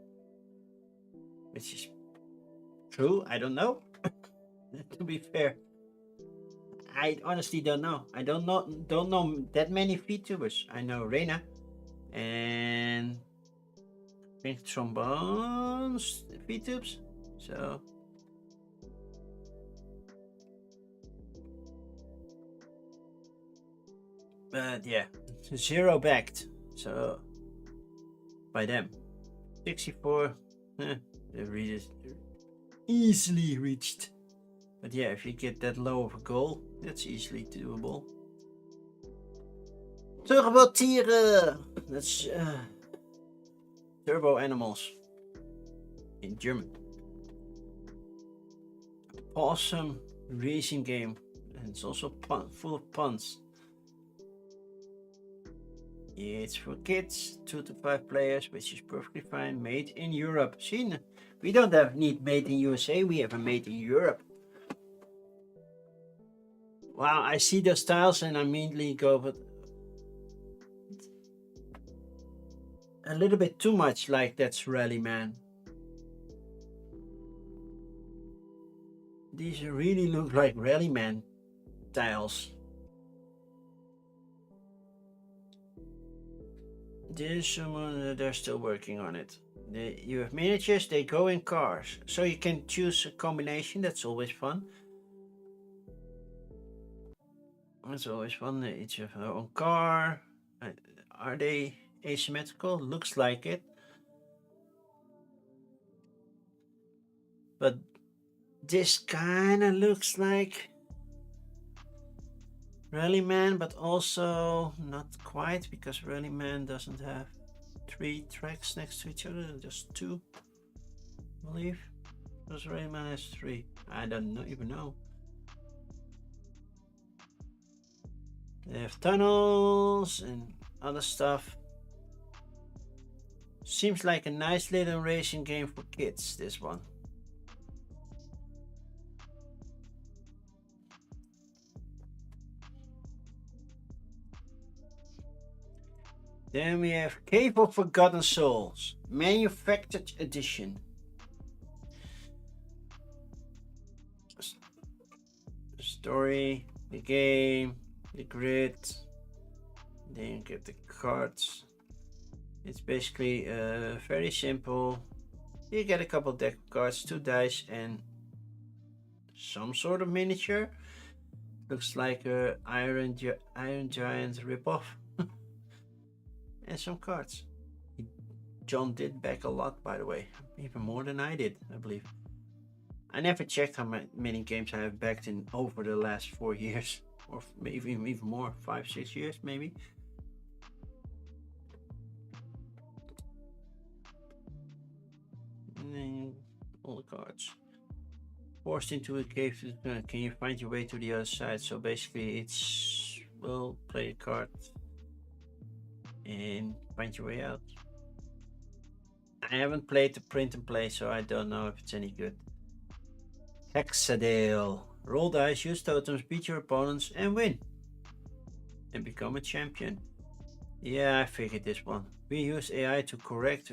Which is true, I don't know. To be fair. I honestly don't know. I don't know that many VTubers. I know Reina and I think Trombones VTubes. So but yeah, 0 backed. So by them. 64 the readers easily reached. But yeah, if you get that low of a goal, that's easily doable. Turbo Tiere! That's Turbo Animals in German. Awesome racing game, and it's also full of puns. It's for kids, 2 to 5 players, which is perfectly fine. Made in Europe. See, we don't need made in USA, we have a made in Europe. Wow, I see those tiles and I immediately go, but a little bit too much like that's Rallyman. These really look like Rallyman tiles. There's someone, they're still working on it. You have miniatures, they go in cars. So you can choose a combination, that's always fun. It's always fun. They each have their own car. Are they asymmetrical? Looks like it. But this kind of looks like Rallyman, but also not quite, because Rallyman doesn't have 3 tracks next to each other, just 2, I believe. Because Rallyman has 3. I don't even know. They have tunnels and other stuff. Seems like a nice little racing game for kids, this one. Then we have Cave of Forgotten Souls, Manufactured Edition. Story, the game, the grid, then you get the cards. It's basically very simple. You get a couple deck of cards, 2 dice, and some sort of miniature. Looks like a Iron Giant ripoff. And some cards. John did back a lot, by the way, even more than I did, I believe. I never checked how many games I have backed in over the last 4 years, or maybe even more, 5-6 years maybe. And then all the cards. Forced into a cave, can you find your way to the other side? So basically it's, well, play a card and find your way out. I haven't played the print and play, so I don't know if it's any good. Hexadale. Roll dice, use totems, beat your opponents and win. And become a champion. Yeah, I figured this one. We use AI to correct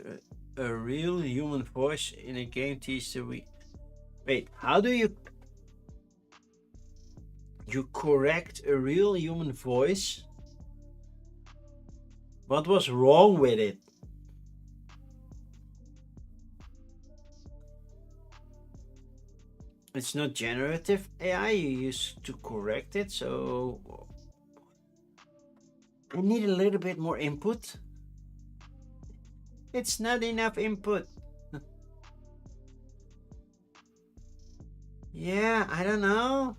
a real human voice in a game teaser. Wait, how do you correct a real human voice? What was wrong with it? It's not generative AI you use to correct it, so I need a little bit more input. It's not enough input. Yeah, I don't know.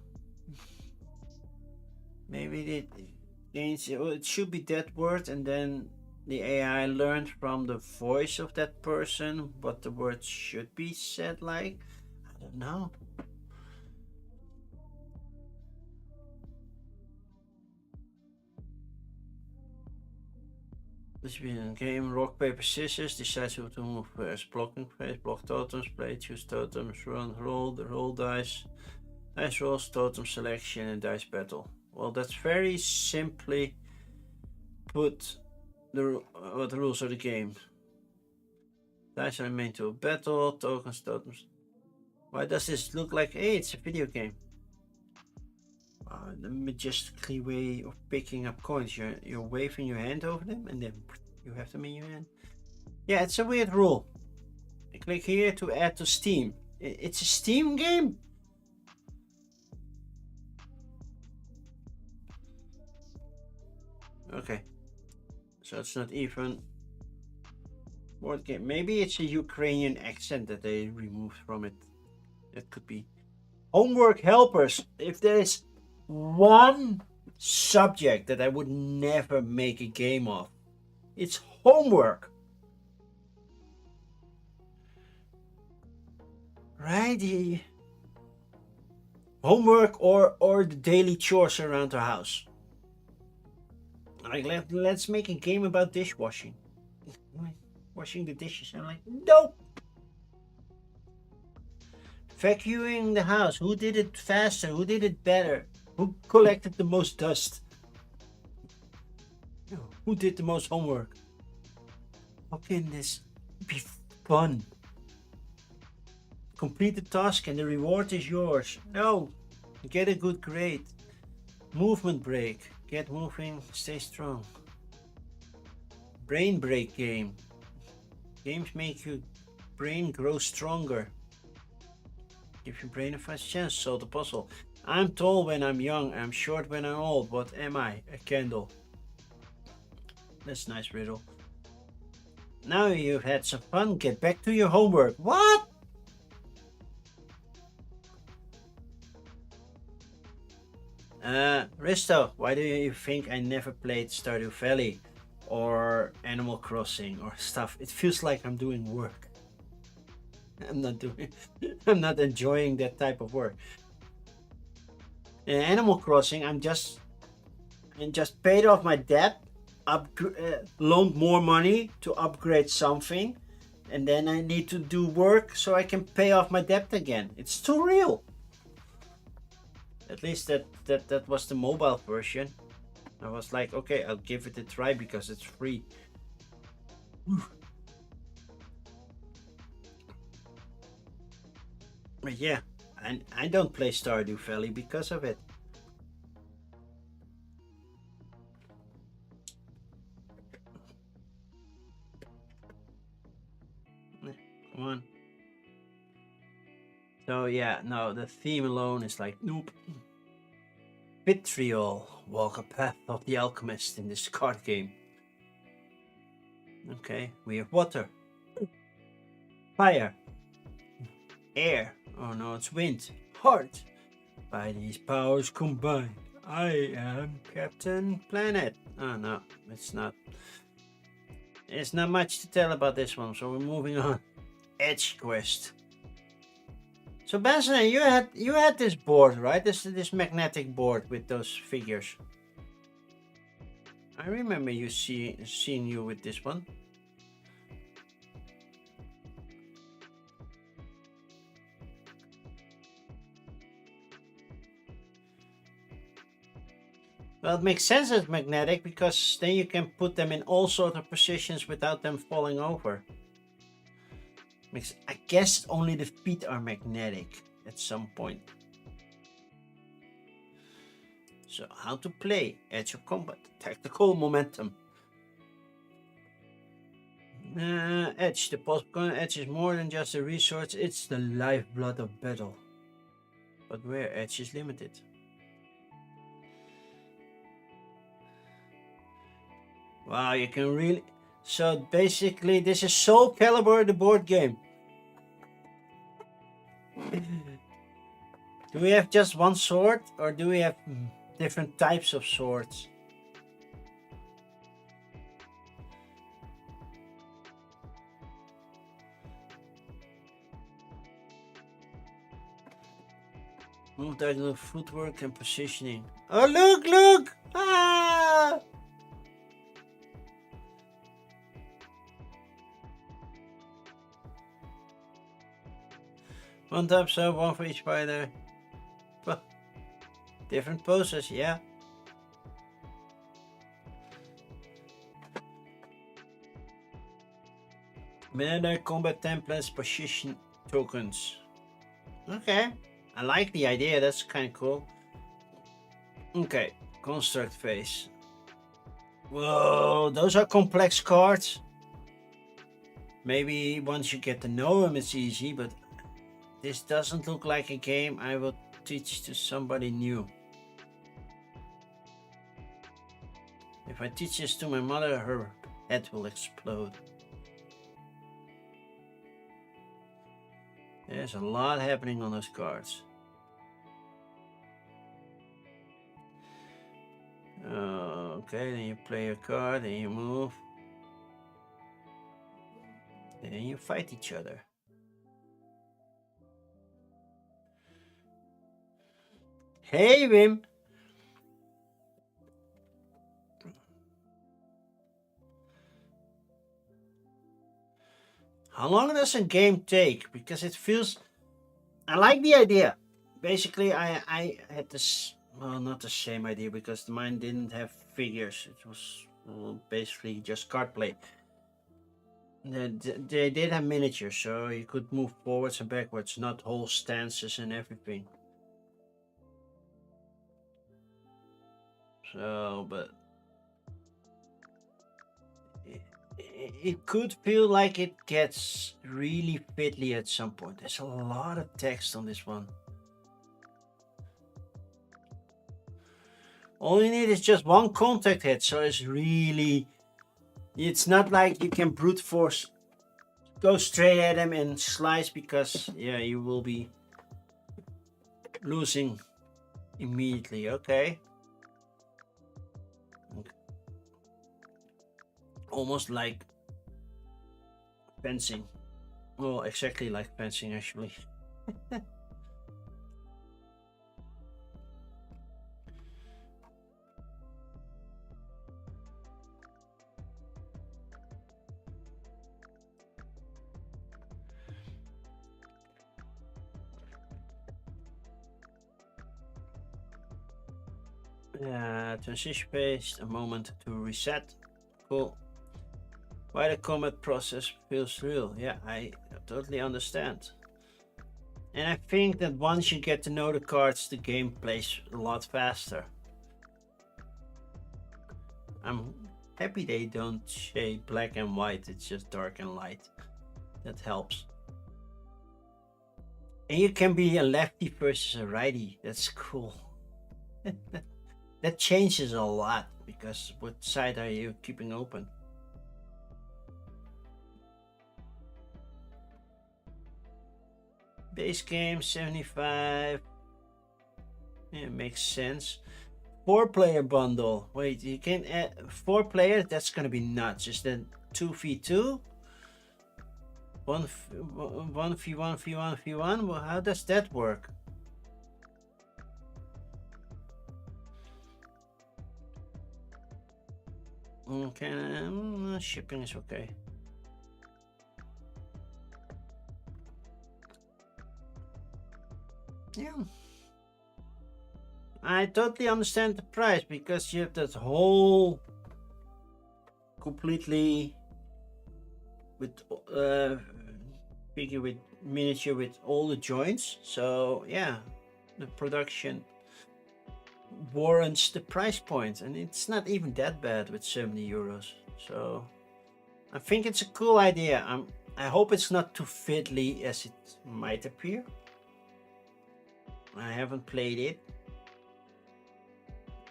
Maybe it should be that word, and then the AI learned from the voice of that person what the word should be said like. I don't know. This will be a game. Rock, paper, scissors. Decide who to move first. Blocking phase. Block totems. Play. Choose totems. Run. Roll dice. Dice rolls. Totem selection and dice battle. Well, that's very simply put what the rules of the game. Dice are main to a battle. Totems. Why does this look like? Hey, it's a video game. The majestically way of picking up coins. You're waving your hand over them and then you have them in your hand. Yeah, it's a weird rule. I click here to add to Steam. It's a Steam game? Okay. So it's not even board game. Maybe it's a Ukrainian accent that they removed from it. That could be. Homework helpers. If there is one subject that I would never make a game of, it's homework. Right? Homework or the daily chores around the house. Like, let's make a game about dishwashing. Washing the dishes. I'm like, nope. Vacuuming the house. Who did it faster? Who did it better? Who collected the most dust? Who did the most homework? How can this be fun? Complete the task and the reward is yours. No. Get a good grade. Movement break. Get moving, stay strong. Brain break game. Games make your brain grow stronger. Give your brain a fast chance, solve the puzzle. I'm tall when I'm young, I'm short when I'm old. What am I? A candle. That's a nice riddle. Now you've had some fun, get back to your homework. What? Risto, why do you think I never played Stardew Valley or Animal Crossing or stuff? It feels like I'm doing work. I'm not doing I'm not enjoying that type of work. In Animal Crossing, I'm just paid off my debt, loaned more money to upgrade something, and then I need to do work so I can pay off my debt again. It's too real. At least that was the mobile version. I was like, okay, I'll give it a try because it's free. But yeah, I don't play Stardew Valley because of it. Come on. So yeah, no, the theme alone is like, nope. Vitriol, walk a path of the alchemist in this card game. Okay, we have water, fire, air. Oh no, it's wind. Heart. By these powers combined, I am Captain Planet. Oh no, it's not. It's not much to tell about this one, so we're moving on. Edge quest. So Benson, you had this board, right? This magnetic board with those figures. I remember seeing you with this one. Well, it makes sense it's magnetic because then you can put them in all sorts of positions without them falling over. I guess only the feet are magnetic at some point. So how to play Edge of Combat, tactical momentum. Edge, the possible edge is more than just a resource, it's the lifeblood of battle. But where edge is limited. Wow, you can really... So basically this is Soul Calibur, the board game. Do we have just one sword or do we have different types of swords? Move diagonal footwork and positioning. Oh, look! Ah! One tap sub, one for each spider. Different poses, yeah. Meta combat templates, position tokens. Okay, I like the idea, that's kind of cool. Okay, construct phase. Whoa, those are complex cards. Maybe once you get to know them it's easy, but this doesn't look like a game I will teach to somebody new. If I teach this to my mother, her head will explode. There's a lot happening on those cards. Okay, then you play a card, then you move. Then you fight each other. Hey, Wim! How long does a game take? Because it feels... I like the idea. Basically, I had this... Well, not the same idea because mine didn't have figures. It was basically just card play. They did have miniatures, so you could move forwards and backwards, not whole stances and everything. So, but... It could feel like it gets really fiddly at some point. There's a lot of text on this one. All you need is just one contact hit, so it's not like you can brute force go straight at him and slice, because yeah, you will be losing immediately. Okay. Almost like fencing. Well, exactly like fencing, actually. Transition phase, a moment to reset. Cool. Why the combat process feels real. Yeah, I totally understand. And I think that once you get to know the cards, the game plays a lot faster. I'm happy they don't say black and white, it's just dark and light. That helps. And you can be a lefty versus a righty. That's cool. That changes a lot, because what side are you keeping open? Base game 75. Yeah, makes sense. 4-player bundle. Wait, you can add 4 players? That's gonna be nuts. Is that 2v2? 1v1v1v1? Well, how does that work? Okay, shipping is okay. Yeah. I totally understand the price, because you have that whole completely with figure with miniature with all the joints. So yeah, the production warrants the price point, and it's not even that bad with 70 euros. So I think it's a cool idea. I hope it's not too fiddly as it might appear. I haven't played it.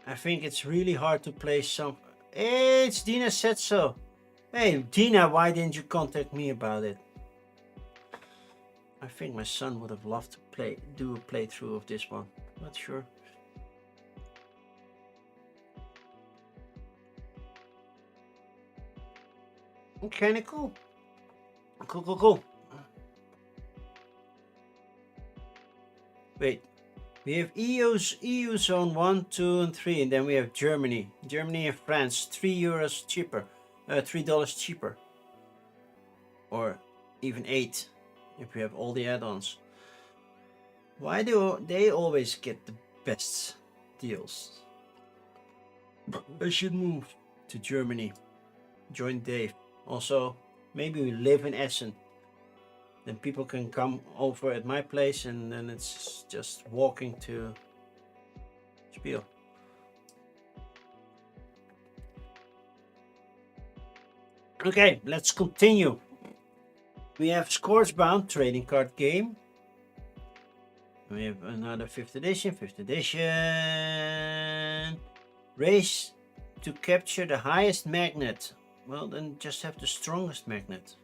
I think it's really hard to play some. Hey, it's Dina said so. Hey Dina, why didn't you contact me about it? I think my son would have loved to do a playthrough of this one. Not sure. Kinda cool. Cool. Wait. We have EU zone 1, 2, and 3, and then we have Germany. Germany and France, €3 cheaper. $3 cheaper. Or even 8 if we have all the add-ons. Why do they always get the best deals? I should move to Germany. Join Dave. Also, maybe we live in Essen. Then people can come over at my place, and then it's just walking to Spiel. Okay, let's continue. We have Scoresbound trading card game. We have another 5th edition. Race to capture the highest magnet. Well, then just have the strongest magnet.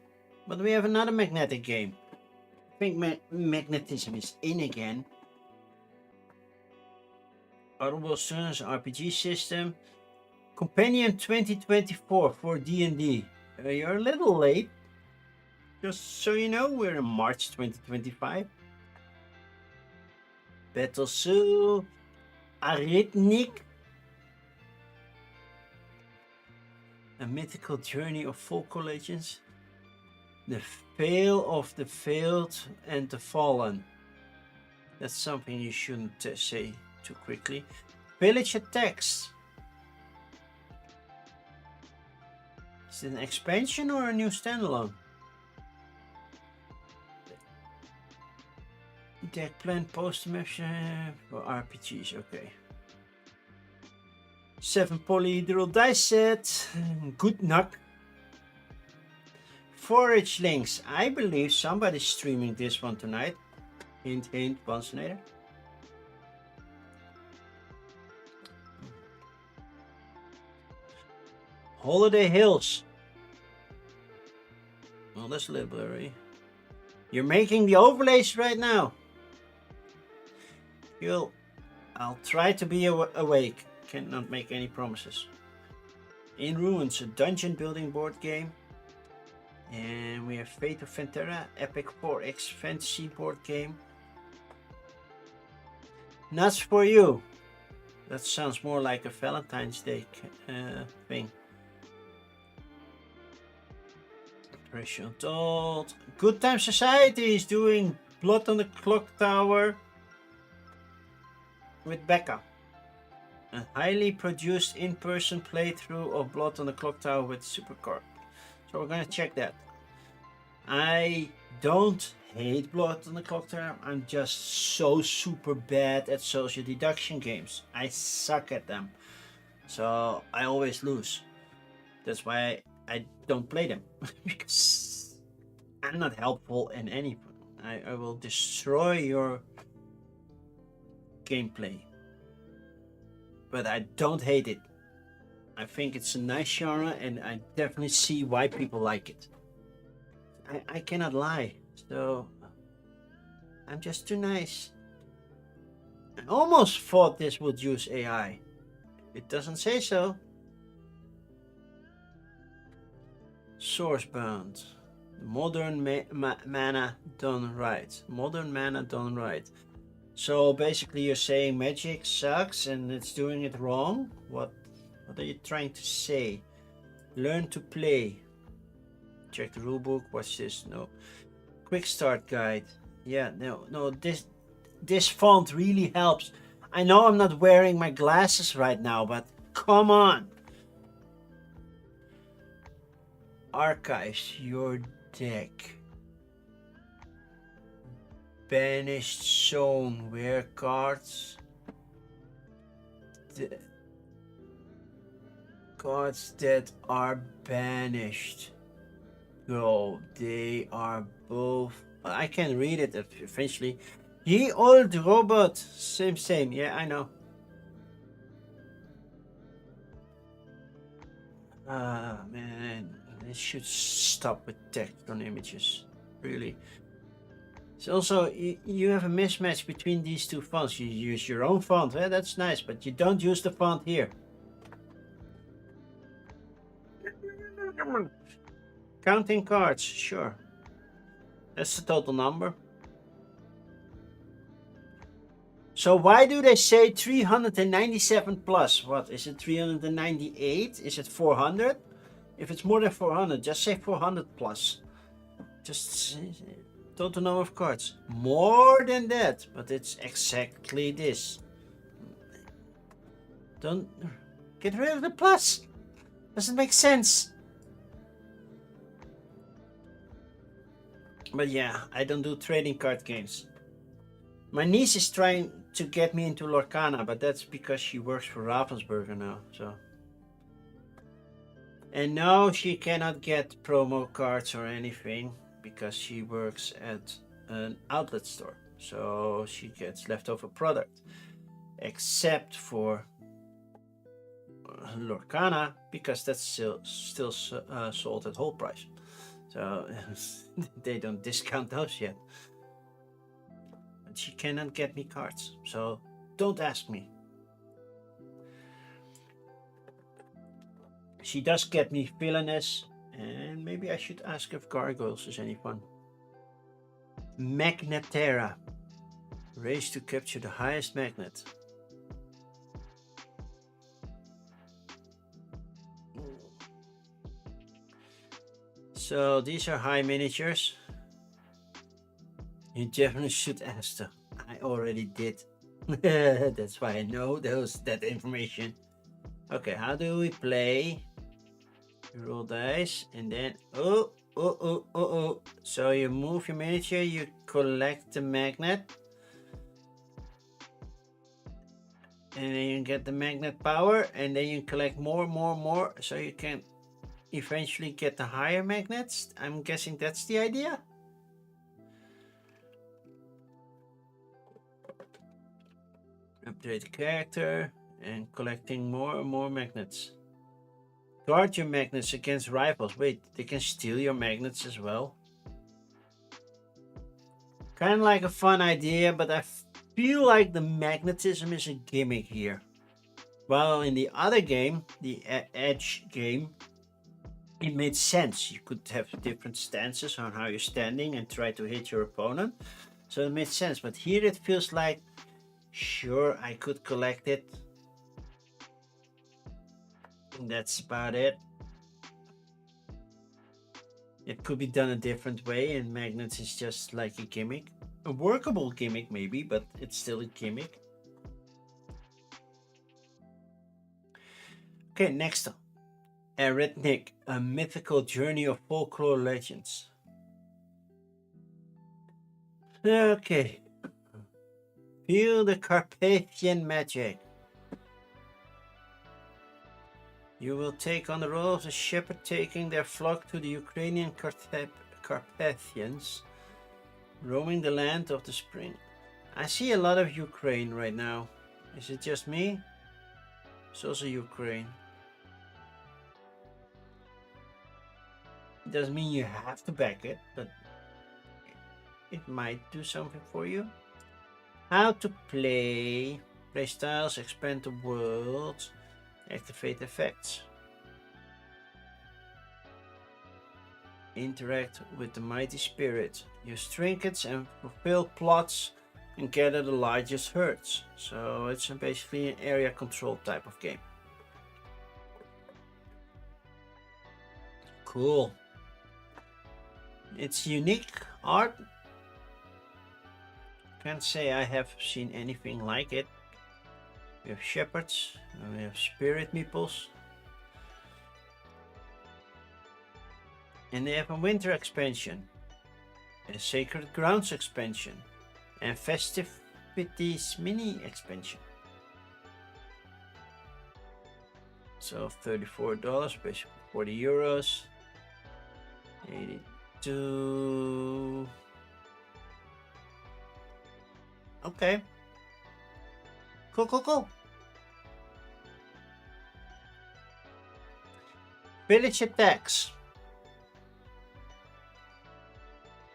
But we have another magnetic game. I think magnetism is in again. Audible Suns RPG system. Companion 2024 for D&D. You're a little late. Just so you know, we're in March 2025. Battle Zoo. Arithnik. A mythical journey of folk legends. The Veil of the Veiled and the Fallen. That's something you shouldn't say too quickly. Village Attacks. Is it an expansion or a new standalone? Deck plan post-mission for RPGs, okay. 7 polyhedral dice set. Good luck. Forage links. I believe somebody's streaming this one tonight. Hint, hint, Bonsonator. Holiday Hills. Well, that's a little blurry. You're making the overlays right now. I'll try to be awake. Cannot make any promises. In Ruins, a dungeon building board game. And we have Fate of Fantera, Epic 4X fantasy board game. Nuts for You. That sounds more like a Valentine's Day thing. Pressure Adult. Good Time Society is doing Blood on the Clock Tower with Becca. A highly produced in-person playthrough of Blood on the Clock Tower with Supercar. So we're gonna check that. I don't hate Blood on the Clock Tower. I'm just so super bad at social deduction games. I suck at them. So I always lose. That's why I don't play them. Because I'm not helpful in any. I will destroy your gameplay. But I don't hate it. I think it's a nice genre and I definitely see why people like it. I cannot lie, so I'm just too nice. I almost thought this would use AI. It doesn't say so. Sourcebound. Modern mana done right. Modern mana done right. So basically you're saying magic sucks and it's doing it wrong? What are you trying to say? Learn to play. Check the rulebook. Watch this. No. Quick start guide. Yeah, no. This font really helps. I know I'm not wearing my glasses right now, but come on. Archives your deck. Banished zone where cards. Cards that are banished. Bro, they are both. I can read it eventually. Ye old robot. Same. Yeah, I know. Ah, man. They should stop with text on images. Really. So also, you have a mismatch between these two fonts. You use your own font. That's nice, but you don't use the font here. Counting cards, sure. That's the total number. So why do they say 397 plus? What, is it 398? Is it 400? If it's more than 400, just say 400 plus. Just total number of cards. More than that, but it's exactly this. Don't get rid of the plus. Doesn't make sense. But yeah, I don't do trading card games. My niece is trying to get me into Lorcana, but that's because she works for Ravensburger now, so. And no, she cannot get promo cards or anything because she works at an outlet store. So she gets leftover product. Except for Lorcana, because that's still sold at whole price. So they don't discount those yet. But she cannot get me cards, so don't ask me. She does get me villainous, and maybe I should ask if Gargoyles is any fun. Magnetera. Race to capture the highest magnet. So these are high miniatures. You definitely should ask her. I already did. That's why I know that information. Okay, how do we play? You roll dice and then oh. So you move your miniature, you collect the magnet. And then you get the magnet power, and then you collect more, so you can eventually get the higher magnets. I'm guessing that's the idea. Upgrade the character and collecting more and more magnets. Guard your magnets against rivals. Wait, they can steal your magnets as well? Kind of like a fun idea, but I feel like the magnetism is a gimmick here. While in the other game, the Edge game, it made sense. You could have different stances on how you're standing and try to hit your opponent. So it made sense. But here it feels like, sure, I could collect it. And that's about it. It could be done a different way, and magnets is just like a gimmick. A workable gimmick maybe, but it's still a gimmick. Okay, next up. Eretnik, a mythical journey of folklore legends. Okay. Feel the Carpathian magic. You will take on the role of the shepherd taking their flock to the Ukrainian Carpathians, roaming the land of the spring. I see a lot of Ukraine right now. Is it just me? It's also Ukraine. It doesn't mean you have to back it, but it might do something for you. How to play. Play styles, expand the world. Activate effects. Interact with the mighty spirit. Use trinkets and fulfill plots and gather the largest herds. So it's basically an area control type of game. Cool. It's unique art. Can't say I have seen anything like it. We have shepherds, and we have spirit meeples. And they have a winter expansion, a sacred grounds expansion, and festivities mini expansion. So $34, basically 40 euros. 82. Okay. Cool. Village Attacks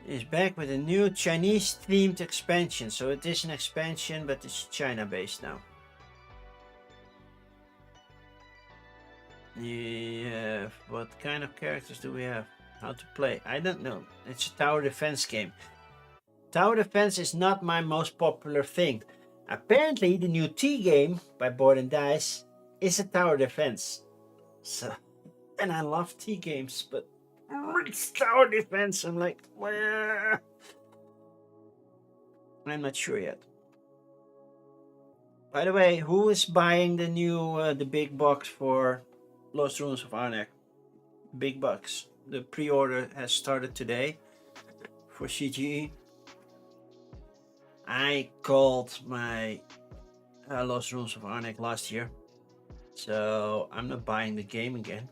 is back with a new Chinese themed expansion. So it is an expansion, but it's China based now. Yeah, what kind of characters do we have? How to play? I don't know. It's a tower defense game. Tower defense is not my most popular thing. Apparently, the new T game by Board and Dice is a tower defense. So, and I love T games, but it's tower defense. I'm like, well, I'm not sure yet. By the way, who is buying the new, the big box for Lost Ruins of Arnak? Big box. The pre-order has started today for CGE. I called my Lost Ruins of Arnak last year, so I'm not buying the game again.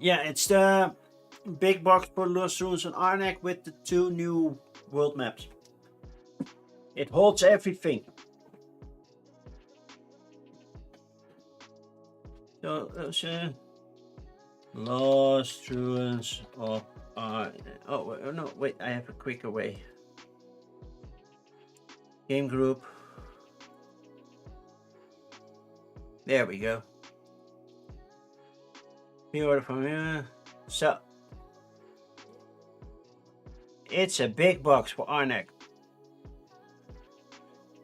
Yeah, it's the big box for Lost Ruins of Arnak with the 2 new world maps. It holds everything. So Lost Ruins of oh no, wait, I have a quicker way. Game group. There we go. Pre-order from here. So it's a big box for Arnak.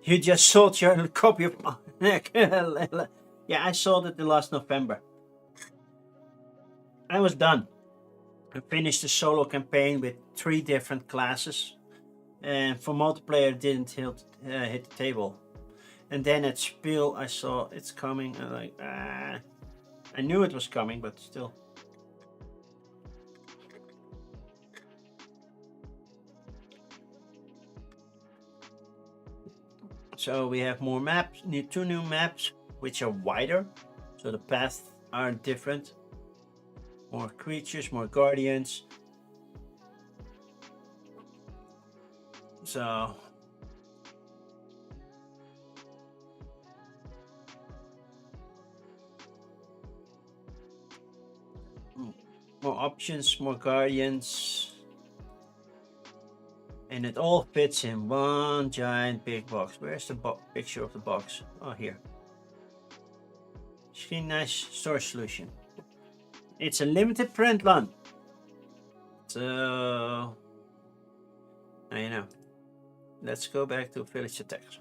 You just sold your copy of Arnak. Yeah, I sold it the last November. I was done. I finished the solo campaign with 3 different classes, and for multiplayer it didn't hit the table. And then at Spiel I saw it's coming, and like, I knew it was coming, but still. So we have more maps, 2 new maps, which are wider, so the paths are different. More creatures, more guardians. So More options, more guardians. And it all fits in one giant big box. Where's the picture of the box? Oh, here. It's a nice storage solution. It's a limited print one. So, now you know. Let's go back to village attacks.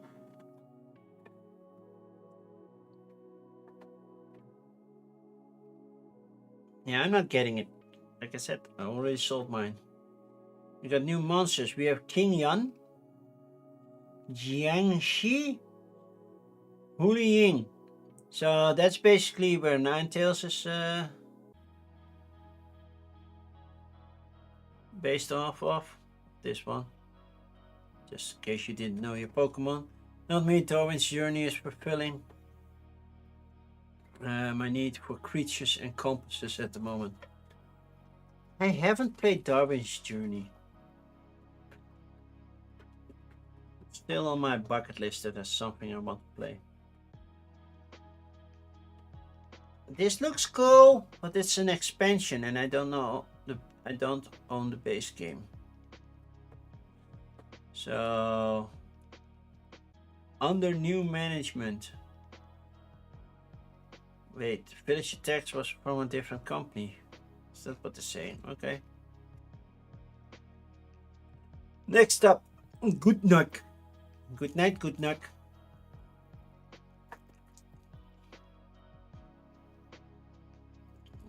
Yeah, I'm not getting it. Like I said, I already sold mine. We got new monsters. We have King Yan, Jiangxi, Huliying. So that's basically where Ninetales is based off of. This one. Just in case you didn't know your Pokemon. Not me, Darwin's journey is fulfilling my need for creatures and compasses at the moment. I haven't played Darwin's Journey. Still on my bucket list that is something I want to play. This looks cool, but it's an expansion and I don't own the base game. So under new management. Wait, Village Attacks was from a different company. Is that what they're saying? Okay. Next up, Good Knock. Good night, Good Knock.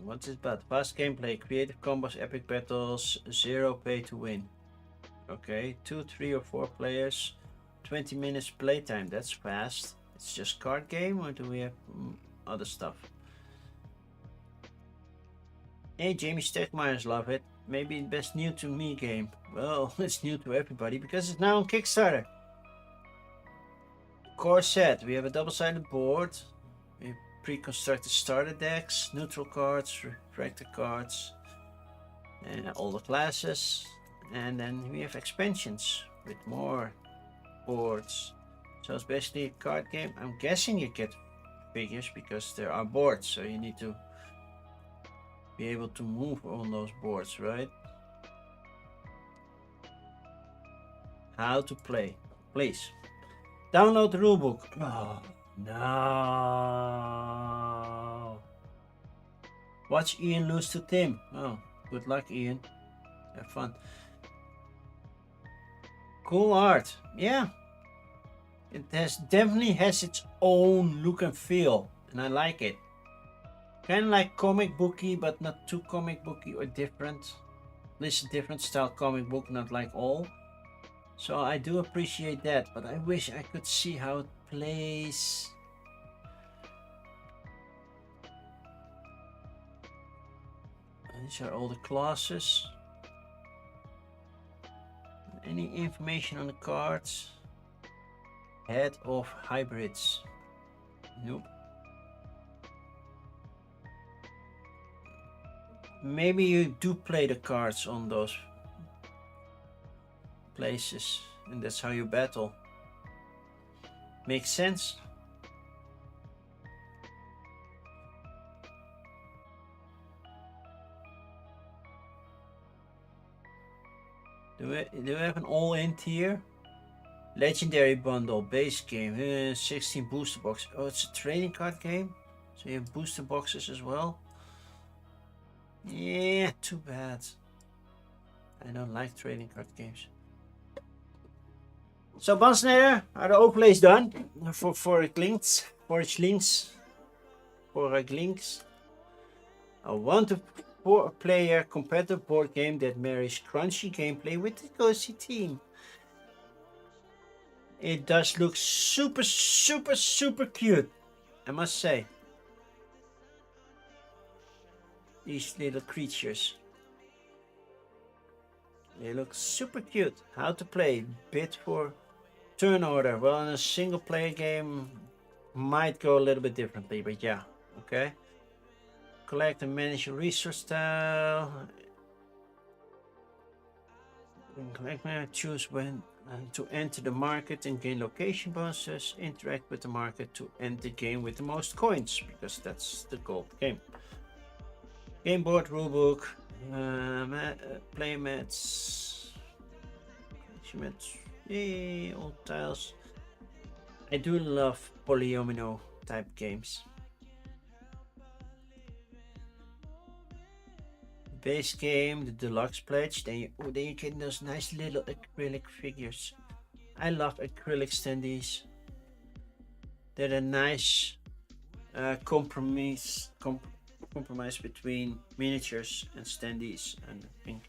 What's it about? Fast gameplay, creative combos, epic battles, 0 pay to win. Okay, 2, 3 or 4 players, 20 minutes playtime. That's fast. It's just card game, or do we have other stuff? Hey, Jamie Stegmeyer's love it. Maybe best new to me game. Well, it's new to everybody because it's now on Kickstarter. Core set. We have a double-sided board. We have pre-constructed starter decks, neutral cards, refractor cards, and all the classes. And then we have expansions with more boards. So it's basically a card game. I'm guessing you get figures because there are boards, so you need to be able to move on those boards, right? How to play. Please download the rulebook. Oh no. Watch Ian lose to Tim. Oh, good luck, Ian. Have fun. Cool art. Yeah. It definitely has its own look and feel, and I like it. Kind of like comic booky, but not too comic booky or different. At least a different style comic book, not like all. So I do appreciate that, but I wish I could see how it plays. These are all the classes. Any information on the cards? Head of hybrids. Nope. Maybe you do play the cards on those places, and that's how you battle. Makes sense? Do we have an all-in tier? Legendary bundle, base game, 16 booster box. Oh, it's a trading card game? So you have booster boxes as well? Yeah, too bad. I don't like trading card games. So Bansneder, are the overlays done? For links? A 1 to 4 player competitive board game that marries crunchy gameplay with a cozy theme. It does look super cute, I must say. These little creatures. They look super cute. How to play? Bid for turn order. Well, in a single player game might go a little bit differently, but yeah, okay. Collect and manage your resource style. Collect, choose when to enter the market and gain location bonuses. Interact with the market to end the game with the most coins, because that's the goal of the game. Game board, rulebook, playmats, yay, old tiles. I do love polyomino type games. Base game, the deluxe pledge, then you get those nice little acrylic figures. I love acrylic standees. They're a nice compromise between miniatures and standees, and I think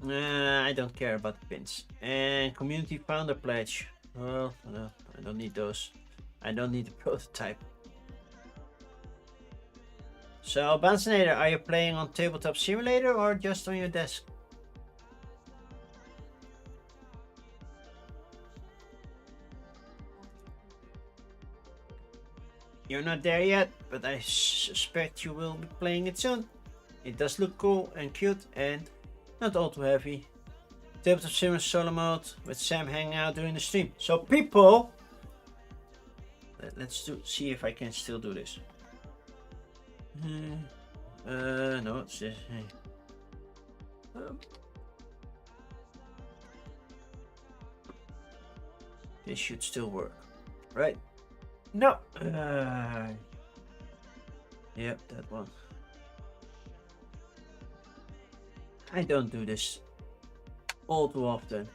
I don't care about the pins. And community founder pledge. Well, no, I don't need those. I don't need the prototype. So, Bansinator, are you playing on Tabletop Simulator or just on your desk? You're not there yet, but I suspect you will be playing it soon. It does look cool and cute and not all too heavy. Tabletop Simulator solo mode with Sam hanging out during the stream. So people, let's see if I can still do this. No, it's just, this should still work, right? No. Yep, that one. I don't do this all too often.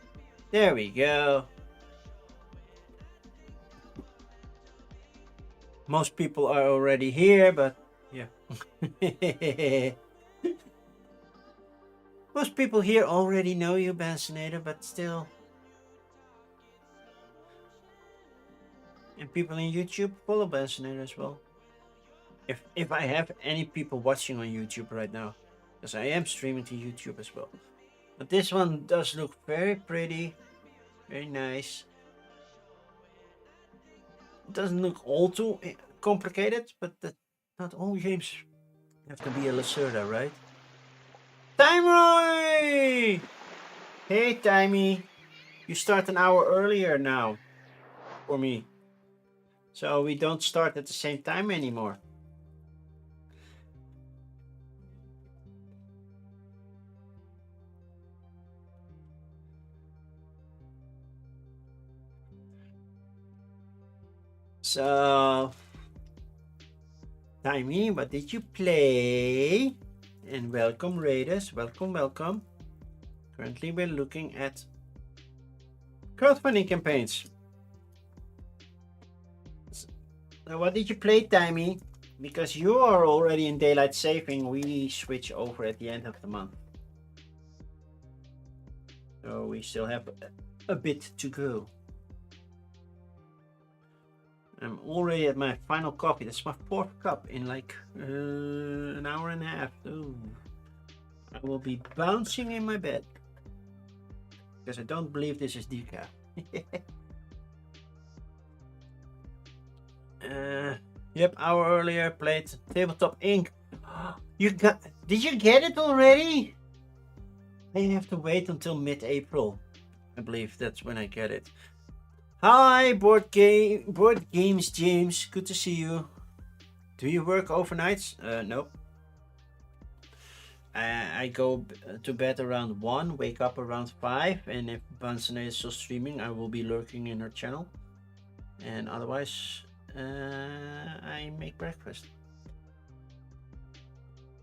There we go. Most people are already here, but yeah. Most people here already know you, Bansinator, but still. And people in YouTube follow Bansinator as well. If I have any people watching on YouTube right now, because I am streaming to YouTube as well. But this one does look very pretty, very nice. It doesn't look all too complicated, but not all games have to be a Lacerda, right? Timey! Hey, Timey. You start an hour earlier now for me. So we don't start at the same time anymore. So, Timey, what did you play? And welcome, Raiders. Welcome, welcome. Currently, we're looking at crowdfunding campaigns. So what did you play, Timey? Because you are already in daylight saving, we switch over at the end of the month. So we still have a bit to go. I'm already at my final coffee. That's my 4th cup in like an hour and a half. Ooh. I will be bouncing in my bed. Because I don't believe this is decaf. Yep, hour earlier played Tabletop Inc. Did you get it already? I have to wait until mid-April. I believe that's when I get it. Hi, Board Games James. Good to see you. Do you work overnights? Nope. I go to bed around 1, wake up around 5, and if Bansane is still streaming, I will be lurking in her channel. And otherwise, I make breakfast.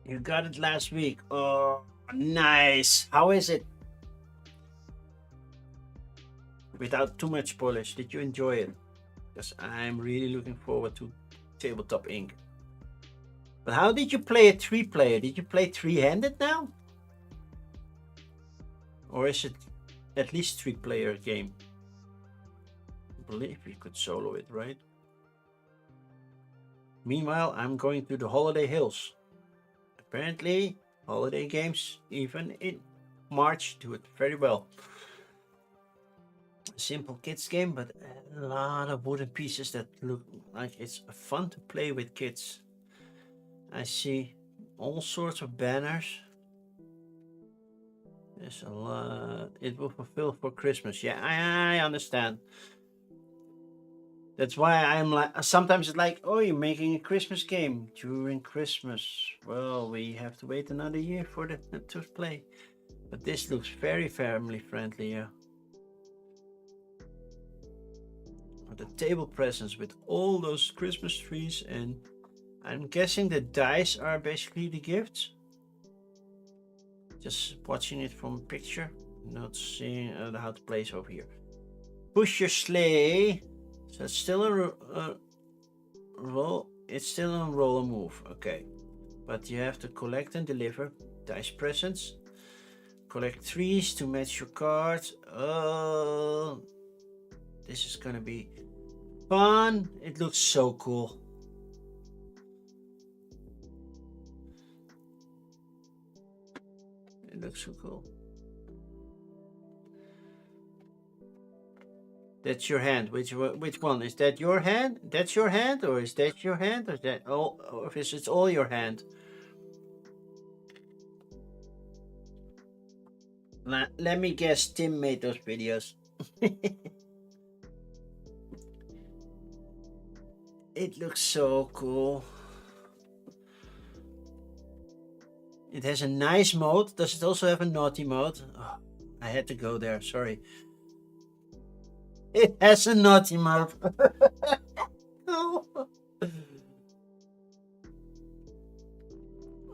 You got it last week. Oh, nice. How is it? Without too much spoilers, did you enjoy it? Because I'm really looking forward to Tabletop Inc. But how did you play a 3-player? Did you play 3-handed now? Or is it at least 3-player game? I believe you could solo it, right? Meanwhile, I'm going to the Holiday Hills. Apparently, holiday games, even in March, do it very well. Simple kids game, but a lot of wooden pieces that look like it's fun to play with kids. I see all sorts of banners. There's a lot. It will fulfill for Christmas. Yeah, I understand. That's why I'm like, sometimes it's like, oh, you're making a Christmas game during Christmas. Well, we have to wait another year for the to play. But this looks very family friendly, yeah. The table presents with all those Christmas trees, and I'm guessing the dice are basically the gifts. Just watching it from a picture, not seeing how to place over here. Push your sleigh. So it's still a roll. It's still a roll and move. Okay, but you have to collect and deliver dice presents. Collect trees to match your cards. Oh, this is gonna be fun. It looks so cool. It looks so cool. That's your hand. Which one? Is that your hand? That's your hand? Or is that your hand? Or is that all? Or is it all your hand? Let me guess, Tim made those videos. It looks so cool. It has a nice mode. Does it also have a naughty mode? Oh, I had to go there, sorry. It has a naughty mode.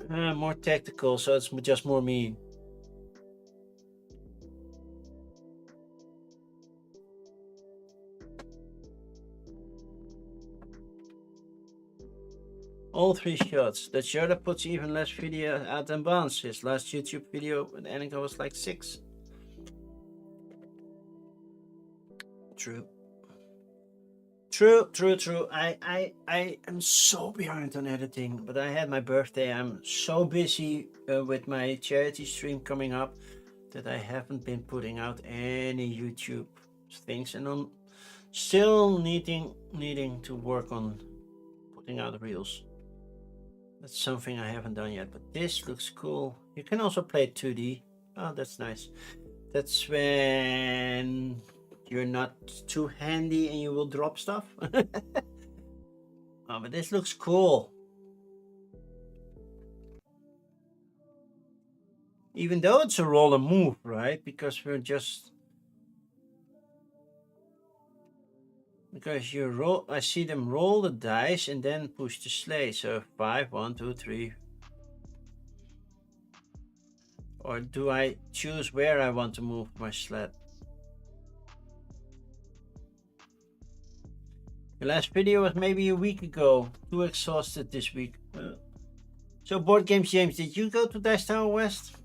More tactical, so it's just more mean. All 3 shots. That Yoda puts even less video out than Bounce. His last YouTube video with Anakin was like 6. True. I am so behind on editing, but I had my birthday. I'm so busy with my charity stream coming up that I haven't been putting out any YouTube things, and I'm still needing to work on putting out reels. That's something I haven't done yet, but this looks cool. You can also play 2D. Oh, that's nice. That's when you're not too handy and you will drop stuff. Oh, but this looks cool. Even though it's a roll and move, right? Because we're just... Because you roll, I see them roll the dice and then push the sleigh. So 5, 1, 2, 3. Or do I choose where I want to move my sled? The last video was maybe a week ago. Too exhausted this week. So Board Games James, did you go to Dice Tower West?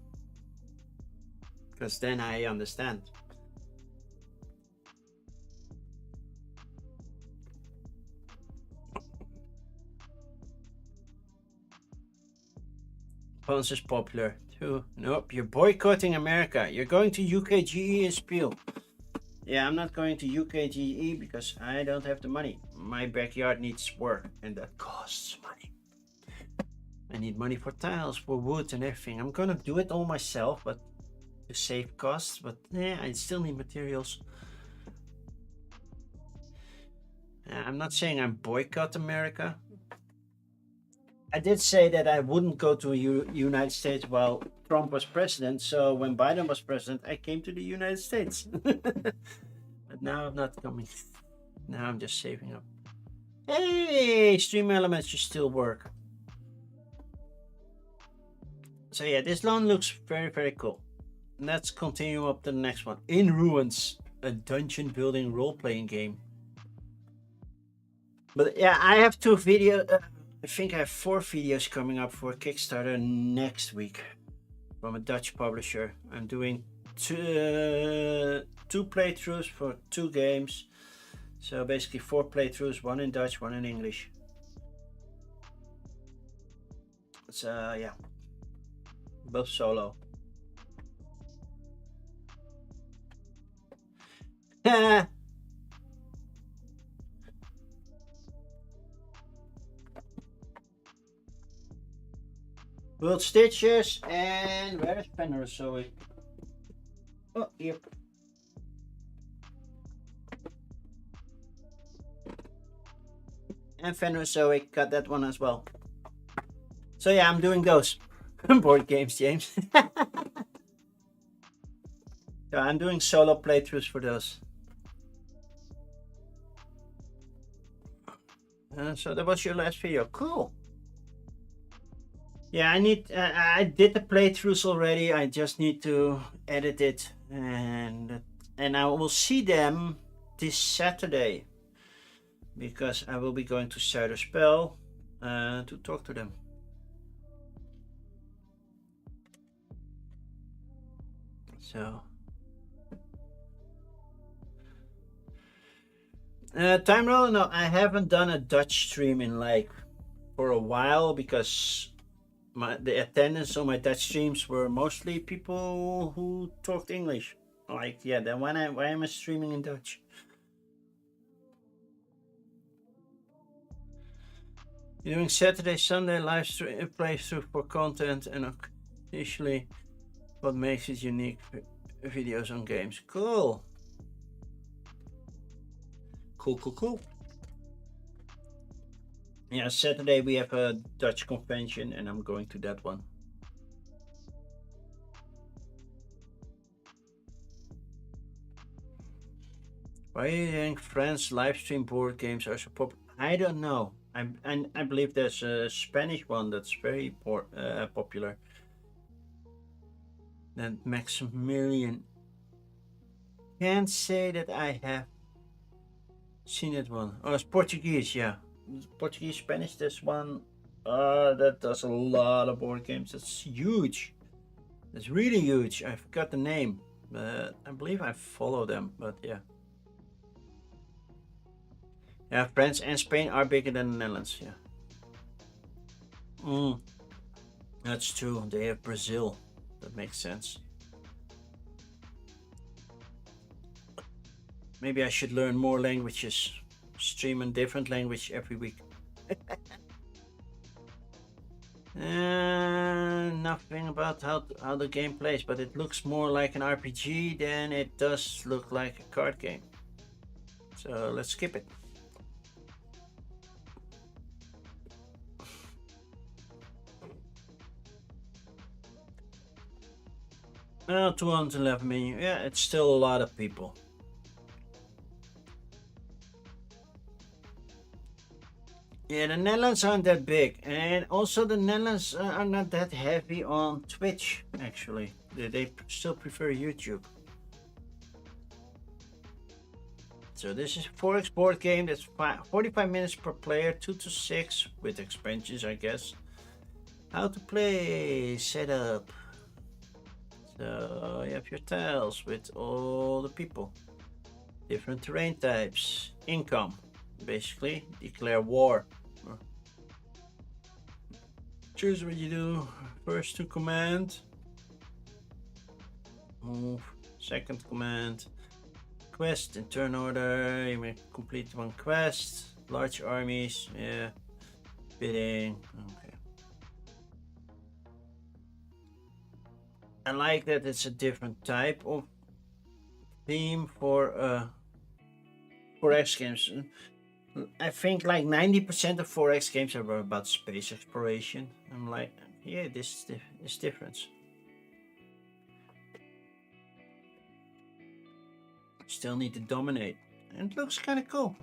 Because then I understand. Pons is popular too. Nope, you're boycotting America. You're going to UKGE and Spiel. Yeah, I'm not going to UKGE because I don't have the money. My backyard needs work and that costs money. I need money for tiles, for wood and everything. I'm gonna do it all myself, but to save costs. But yeah, I still need materials. I'm not saying I'm boycott America. I did say that I wouldn't go to United States while Trump was president. So when Biden was president, I came to the United States. But now I'm not coming. Now I'm just saving up. Hey, Stream Elements should still work. So yeah, this lawn looks very, very cool. Let's continue up to the next one. In Ruins, a dungeon building role-playing game. But yeah, I have 2 videos. I think I have 4 videos coming up for Kickstarter next week from a Dutch publisher. I'm doing two playthroughs for 2 games. So basically 4 playthroughs, 1 in Dutch, 1 in English. So yeah, both solo. World Stitches, and where is Penner Zoe? Oh, here. and Fenris, so I got that one as well. So yeah, I'm doing those board games, James. So I'm doing solo playthroughs for those. So that was your last video. Cool. Yeah, I did the playthroughs already. I just need to edit it, and I will see them this Saturday because I will be going to Zuiderspel to talk to them. So time roll? No, I haven't done a Dutch stream in like for a while because the attendance on my Dutch streams were mostly people who talked English. Like, yeah, then why am I streaming in Dutch? You're doing Saturday, Sunday live stream playthrough for content and occasionally what makes it unique videos on games. Cool. Cool. Yeah, Saturday we have a Dutch convention and I'm going to that one. Why do you think France live stream board games are so popular? I don't know. I believe there's a Spanish one that's very popular. Then Maximilian. Can't say that I have seen that one. Oh, it's Portuguese, yeah. Portuguese, Spanish, this one. That does a lot of board games. That's huge. That's really huge. I forgot the name. I believe I follow them, but yeah. Yeah, France and Spain are bigger than the Netherlands, yeah. That's true. They have Brazil. That makes sense. Maybe I should learn more languages. Stream a different language every week. Nothing about how the game plays, but it looks more like an RPG than it does look like a card game. So let's skip it. 211 million. Yeah, it's still a lot of people. Yeah, the Netherlands aren't that big, and also the Netherlands are not that heavy on Twitch. Actually, they still prefer YouTube. So this is 4x board game. That's 45 minutes per player, 2 to 6 with expansions, I guess. How to play, setup. So you have your tiles with all the people. Different terrain types. Income, basically. Declare war. Choose what you do. First to command. Move. Second command. Quest in turn order. You may complete one quest. Large armies. Yeah. Bidding. Okay. I like that it's a different type of theme for 4X games. I think like 90% of 4X games are about space exploration. I'm like, yeah, this is different. Still need to dominate. And it looks kind of cool.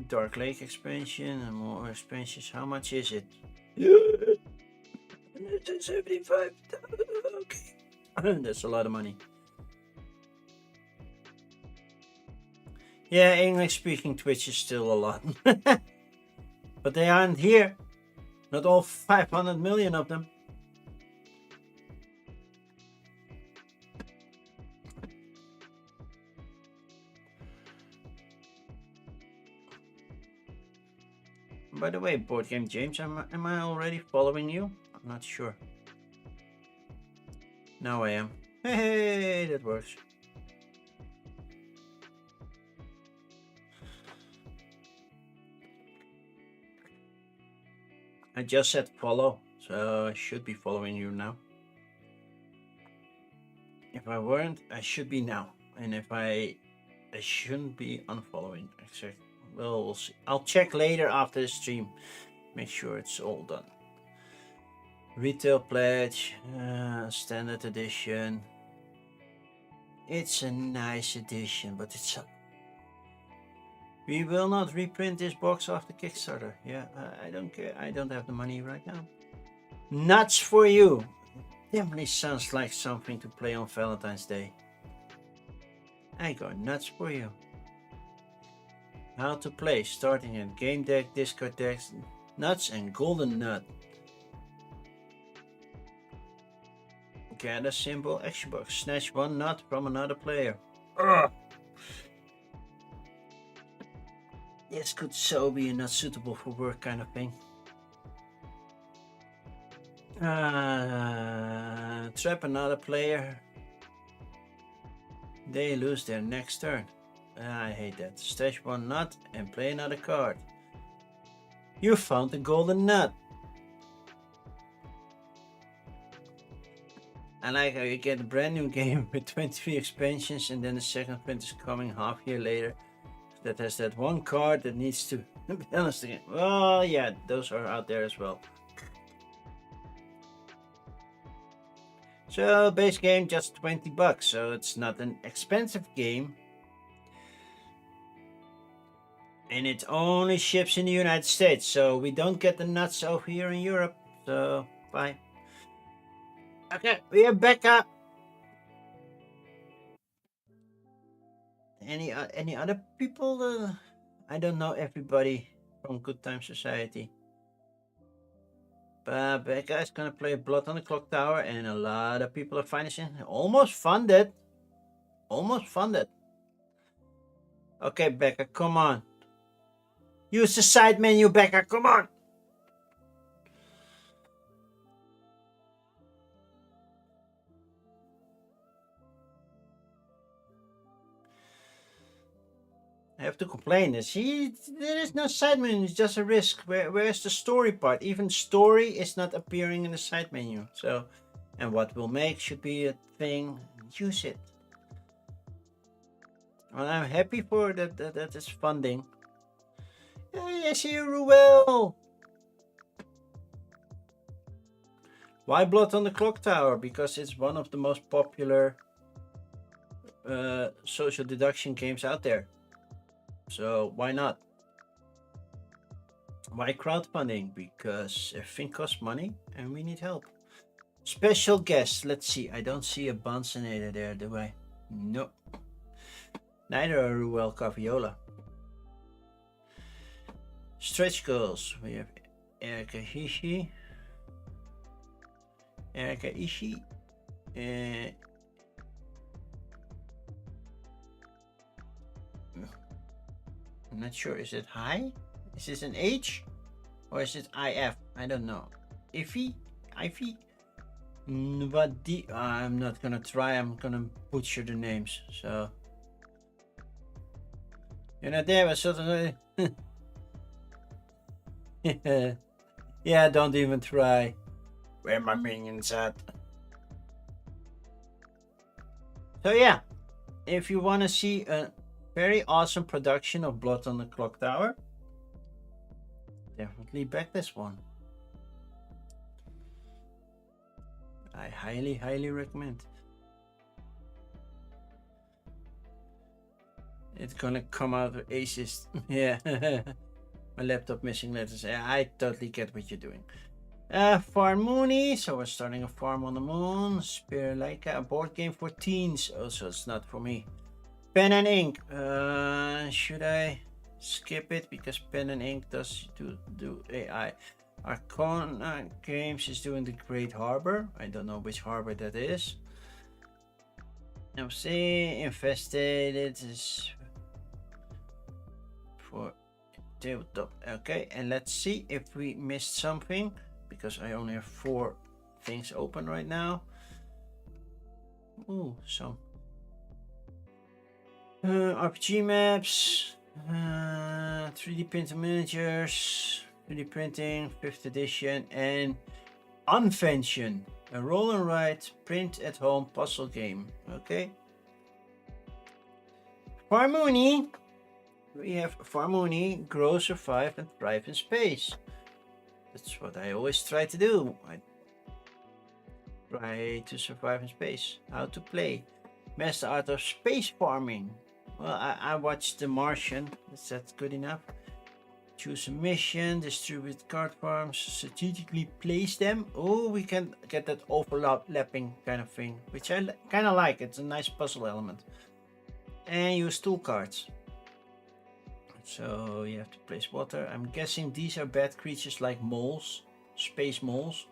Dark Lake expansion and more expansions. How much is it? 175. Okay. That's a lot of money. Yeah, English speaking Twitch is still a lot. But they aren't here. Not all 500 million of them. By the way, Board Game James, am I already following you? I'm not sure. Now I am. Hey, that works. I just said follow, so I should be following you now. If I weren't, I should be now. And if I I shouldn't be unfollowing. Exactly. Well, we'll see. I'll check later after the stream. Make sure it's all done. Retail pledge, standard edition. It's a nice edition, but it's. We will not reprint this box off the Kickstarter. Yeah, I don't care. I don't have the money right now. Nuts for you. Definitely sounds like something to play on Valentine's Day. I go nuts for you. How to play, starting in game deck, discard decks, nuts and golden nut. Get a simple action box. Snatch one nut from another player. Ugh. This could so be a not suitable for work kind of thing. Trap another player. They lose their next turn. I hate that. Stash one nut and play another card. You found the golden nut. I like how you get a brand new game with 23 expansions and then the second print is coming half year later. That has that one card that needs to balance the game. Well, yeah, those are out there as well. So base game just $20, so it's not an expensive game. And it only ships in the United States, so we don't get the nuts over here in Europe. So bye. Okay, we are back up. Any other people? I don't know everybody from Good Time Society. But Becca is gonna play Blood on the Clock Tower, and a lot of people are financing. Almost funded. Almost funded. Okay, Becca, come on. Use the side menu, Becca, come on. I have to complain. There is no side menu, it's just a risk. Where's the story part? Even story is not appearing in the side menu. So, and what we'll make should be a thing. Use it. Well, I'm happy for that is funding. Hey, I see you, Ruel. Why Blood on the Clock Tower? Because it's one of the most popular social deduction games out there. So why not? Why crowdfunding? Because everything costs money and we need help. Special guest. Let's see. I don't see a Bonsonator there, do I? No. Neither are Ruel Caviola. Stretch goals. We have Erika Hishi. Erika Ishii. I'm not sure. Is it high? Is this an H? Or is it IF? I don't know. Iffy? Nvadi? I'm not gonna try. I'm gonna butcher the names. So. You're not there, but certainly. Yeah, don't even try. Where my minions at? So yeah, if you want to see a very awesome production of Blood on the Clock Tower, definitely back this one. I highly recommend. It's gonna come out with aces. Yeah. My laptop missing letters. Yeah, I totally get what you're doing. Farm Mooney. So we're starting a farm on the moon. Spear Leica, a board game for teens. Also, it's not for me. Pen and Ink. Should I skip it because Pen and Ink does do AI? Arcana Games is doing the Great Harbor. I don't know which harbor that is. Now see, Infested. It is for tabletop. Okay, and let's see if we missed something because I only have 4 things open right now. Ooh, some RPG maps, 3D printer miniatures, 3D printing, 5th edition, and Unvention, a roll and write print at home puzzle game. Okay. Farmuni. We have Farmuni, grow, survive, and thrive in space. That's what I always try to do. I try to survive in space. How to play. Master art of space farming. Well, I watched The Martian. Is that good enough? Choose a mission, distribute card farms, strategically place them. Oh, we can get that overlapping kind of thing, which I kind of like. It's a nice puzzle element. And use tool cards. So you have to place water. I'm guessing these are bad creatures like moles, space moles.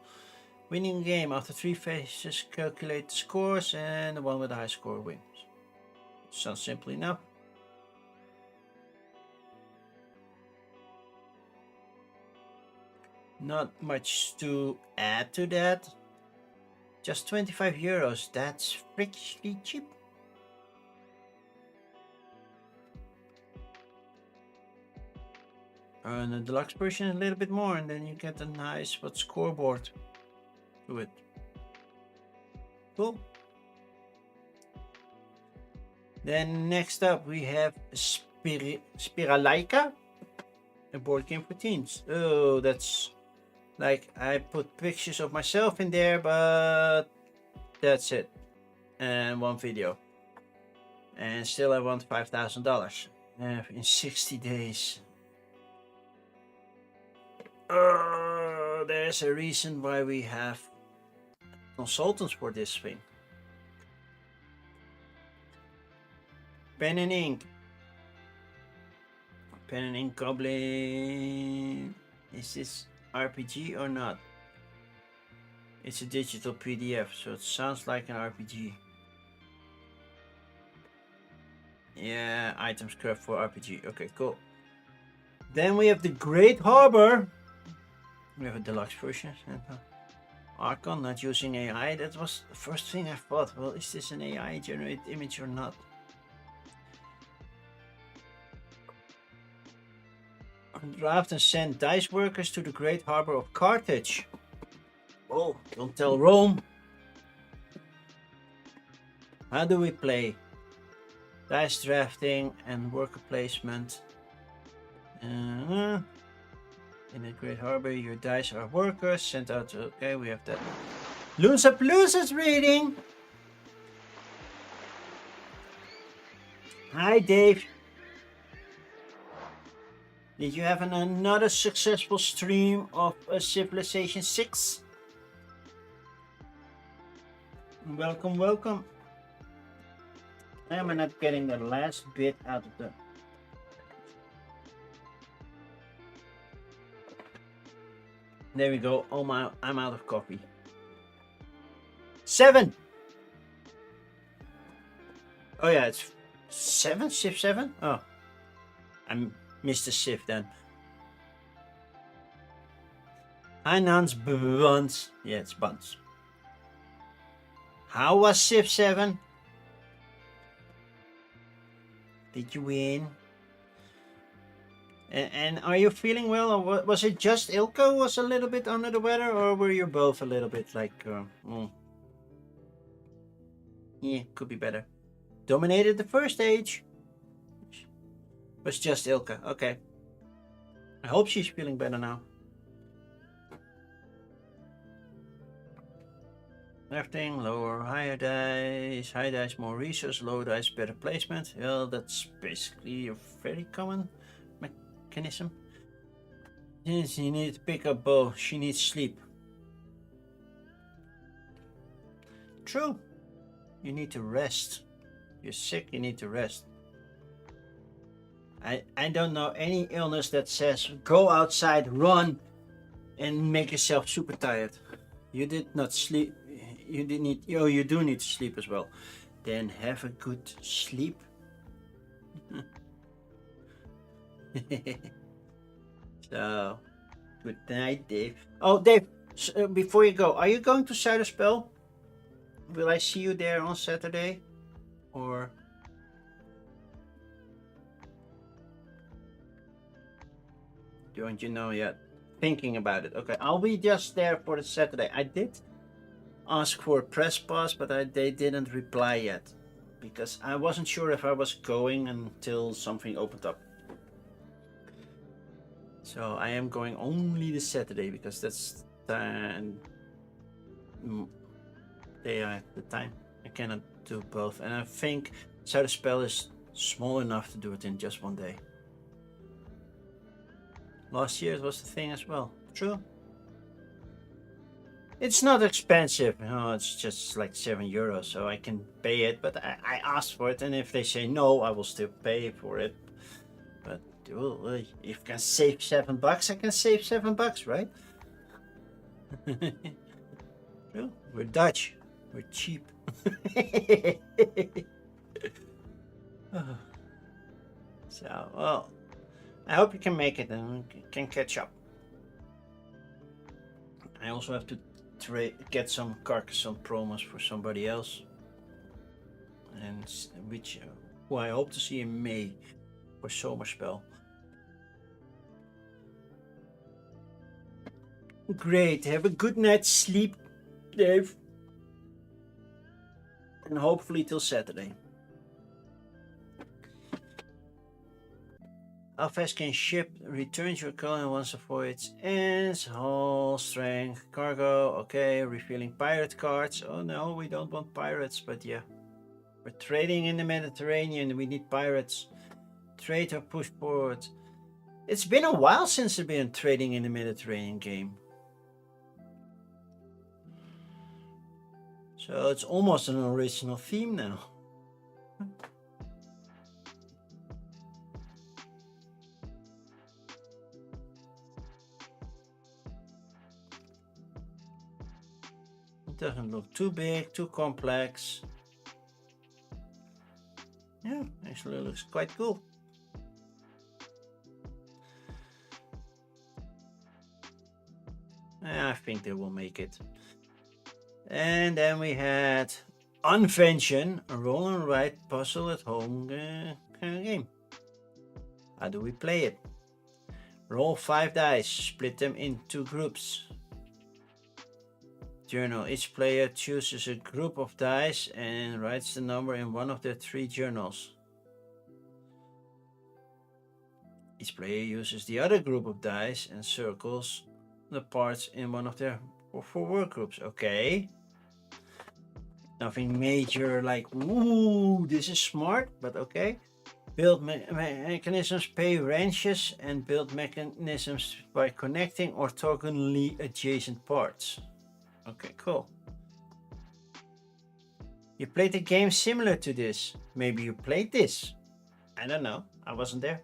Winning game after 3 phases, calculate the scores, and the one with the high score wins. Sounds simple enough. Not much to add to that. Just 25 euros. That's freakishly cheap. And the deluxe version a little bit more, and then you get a nice scoreboard to it. Cool. Then next up we have Spiralaika, a board game for teens. Oh, that's like I put pictures of myself in there, but that's it, and one video, and still I want $5,000 in 60 days. There's a reason why we have consultants for this thing. Pen and ink. Pen and ink goblin. Is this RPG or not? It's a digital PDF, so it sounds like an RPG. Yeah, items craft for RPG. Okay, cool. Then we have the Great Harbor. We have a deluxe version. Archon, not using AI. That was the first thing I thought. Well, is this an AI generated image or not? Draft and send dice workers to the Great Harbor of Carthage. Oh, don't tell Rome. How do we play? Dice drafting and worker placement. In the Great Harbor, your dice are workers sent out to. Okay, we have that. Loonsapalooza's reading. Hi, Dave. Did you have another successful stream of Civilization 6? Welcome, welcome. Am I not getting the last bit out of the... There we go. Oh my, I'm out of coffee. 7. Oh yeah, it's 7? Civ 7? Oh. I missed the Civ then. Hi Nans, Buns. Yeah, it's Buns. How was Civ 7? Did you win? And are you feeling well, or was it just Ilko who was a little bit under the weather, or were you both a little bit like, yeah, could be better. Dominated the first stage. Was just Ilka. Okay. I hope she's feeling better now. Drafting, lower, higher dice, high dice, more resource, low dice, better placement. Well, that's basically a very common mechanism. Since you need to pick up bow, she needs sleep. True. You need to rest. You're sick, you need to rest. I don't know any illness that says go outside, run, and make yourself super tired. You did not sleep. You did need. Oh, you do need to sleep as well. Then have a good sleep. So, good night, Dave. Oh, Dave. Before you go, are you going to Zuiderspel? Will I see you there on Saturday, or? Don't you know yet? Thinking about it. Okay, I'll be just there for the Saturday. I did ask for a press pass, but they didn't reply yet. because I wasn't sure if I was going until something opened up. So I am going only this Saturday because that's the day I have the time. I cannot do both, and I think Spell is small enough to do it in just one day. Last year it was the thing as well. True. It's not expensive, it's just like €7, so I can pay it, but I asked for it, and if they say no, I will still pay for it. But well, if you can save $7, I can save $7, right? Well, we're Dutch. We're cheap. So, well, I hope you can make it and can catch up. I also have to get some Carcassonne promos for somebody else, and who I hope to see in May for Zomerspel. Great, have a good night's sleep, Dave, and hopefully till Saturday. How fast can ship returns your colony once avoids ends, hull strength, cargo, okay, revealing pirate cards. Oh no, we don't want pirates, but yeah. We're trading in the Mediterranean, we need pirates. Trade or push forward. It's been a while since I've been trading in the Mediterranean game. So it's almost an original theme now. It doesn't look too big, too complex. Yeah, actually looks quite cool. I think they will make it. And then we had Unvention, a roll and write puzzle at home kind of game. How do we play it? Roll 5 dice, split them into groups. Journal. Each player chooses a group of dice and writes the number in one of their 3 journals. Each player uses the other group of dice and circles the parts in one of their 4 work groups. Okay. Nothing major like, ooh, this is smart, but okay. Build mechanisms, pay wrenches, and build mechanisms by connecting orthogonally adjacent parts. Okay, cool. You played a game similar to this. Maybe you played this. I don't know. I wasn't there.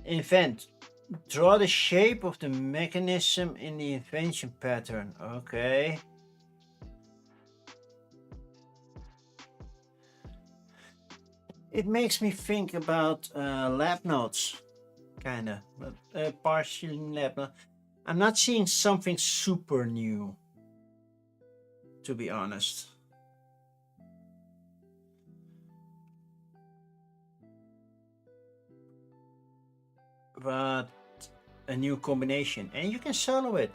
Invent. Draw the shape of the mechanism in the invention pattern. Okay. It makes me think about lab notes, kinda, but partially lab notes. I'm not seeing something super new, to be honest. But a new combination, and you can solo it.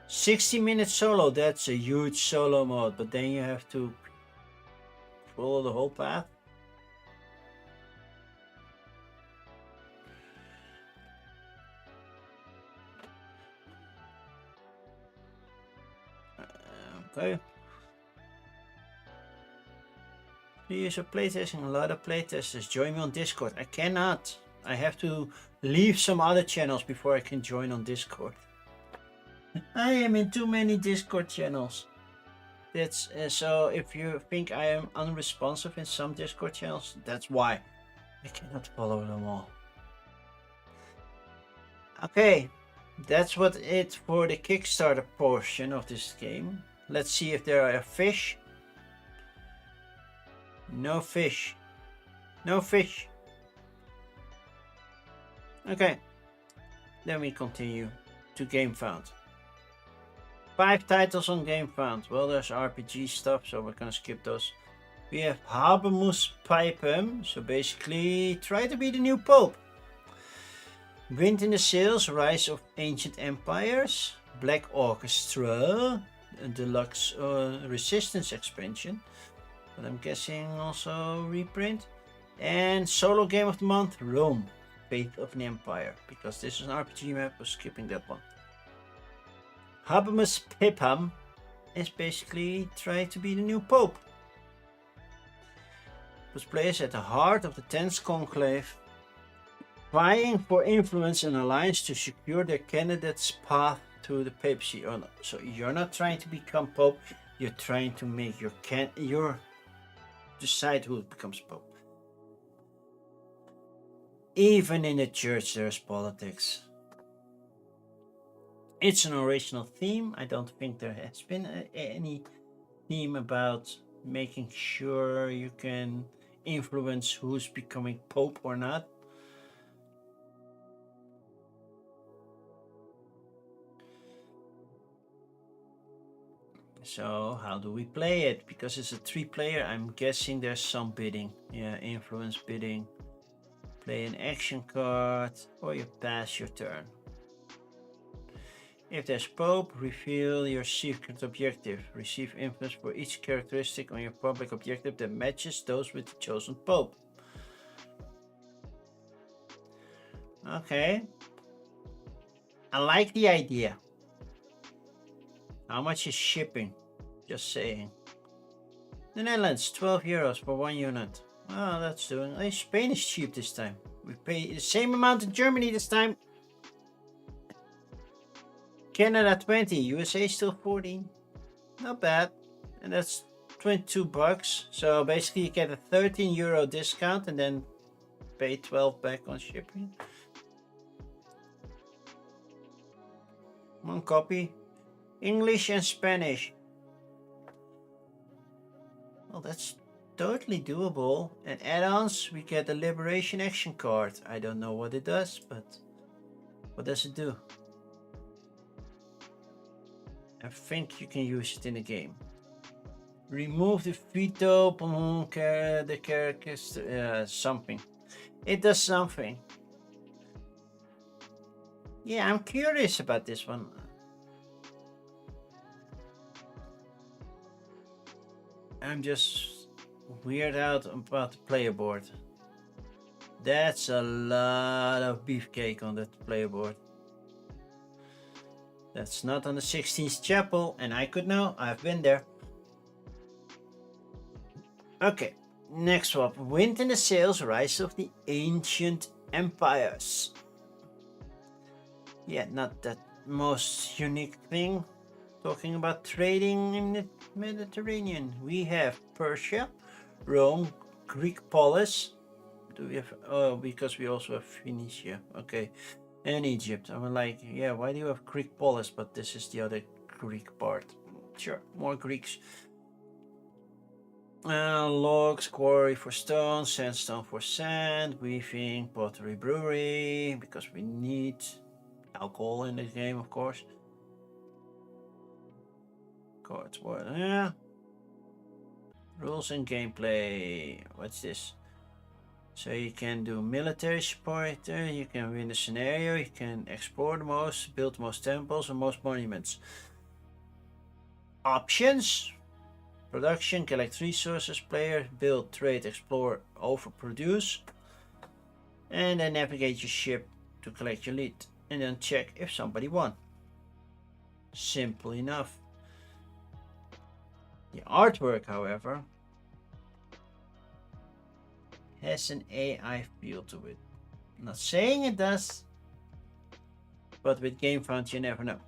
60-minute solo, that's a huge solo mode, but then you have to follow the whole path. Okay. Years of playtesting, a lot of playtesters. Join me on Discord. I cannot. I have to leave some other channels before I can join on Discord. I am in too many Discord channels. That's so if you think I am unresponsive in some Discord channels, that's why. I cannot follow them all. Okay, that's what it for the Kickstarter portion of this game. Let's see if there are fish. No fish. No fish. Okay, then we continue to GameFound. 5 titles on GameFound. Well, there's RPG stuff, so we're gonna skip those. We have Habermus Pipem, so basically try to be the new Pope. Wind in the Sails, Rise of Ancient Empires. Black Orchestra, a deluxe Resistance expansion. but I'm guessing also reprint. And solo game of the month, Rome, Faith of the Empire, because this is an RPG map, we're skipping that one. Habemus Pipham is basically trying to be the new Pope. Puts players at the heart of the tense conclave, vying for influence and alliance to secure their candidate's path to the papacy. Oh, no. So you're not trying to become Pope, you're trying to make your decide who becomes Pope. Even in the church there's politics. It's an original theme. I don't think there has been any theme about making sure you can influence who's becoming Pope or not. So how do we play it? Because it's a 3-player, I'm guessing there's some bidding. Yeah, influence bidding. Play an action card or you pass your turn. If there's Pope, reveal your secret objective. Receive influence for each characteristic on your public objective that matches those with the chosen Pope. Okay. I like the idea. How much is shipping? Just saying. The Netherlands, 12 euros for 1 unit. Oh, that's doing. Hey, Spain is cheap this time. We pay the same amount in Germany this time. Canada 20, USA still 14. Not bad. And that's 22 bucks. So basically you get a 13 euro discount and then pay 12 back on shipping. One copy. English and Spanish. Well, that's totally doable. And add-ons, we get a Liberation Action card. I don't know what it does, but what does it do? I think you can use it in the game. Remove the veto, the characters, something. It does something. Yeah, I'm curious about this one. I'm just weirded out about the player board. That's a lot of beefcake on that player board. That's not on the 16th chapel, and I could know, I've been there. Okay, next swap. Wind in the Sails, Rise of the Ancient Empires. Yeah, not that most unique thing. Talking about trading in the Mediterranean. We have Persia, Rome, Greek polis. Do we have, oh, because we also have Phoenicia. Okay. And Egypt. I'm like, yeah, why do you have Greek polis, but this is the other Greek part? Sure, more Greeks. Logs, quarry for stone, sandstone for sand, weaving, pottery, brewery, because we need alcohol in the game, of course. Cards, what? Yeah. Rules and gameplay. What's this? So you can do military support, you can win the scenario, you can explore the most, build the most temples and most monuments. Options. Production, collect resources, player, build, trade, explore, overproduce. And then navigate your ship to collect your lead. And then check if somebody won. Simple enough. The artwork, however, has an AI feel to it. I'm not saying it does, but with GameFound you never know.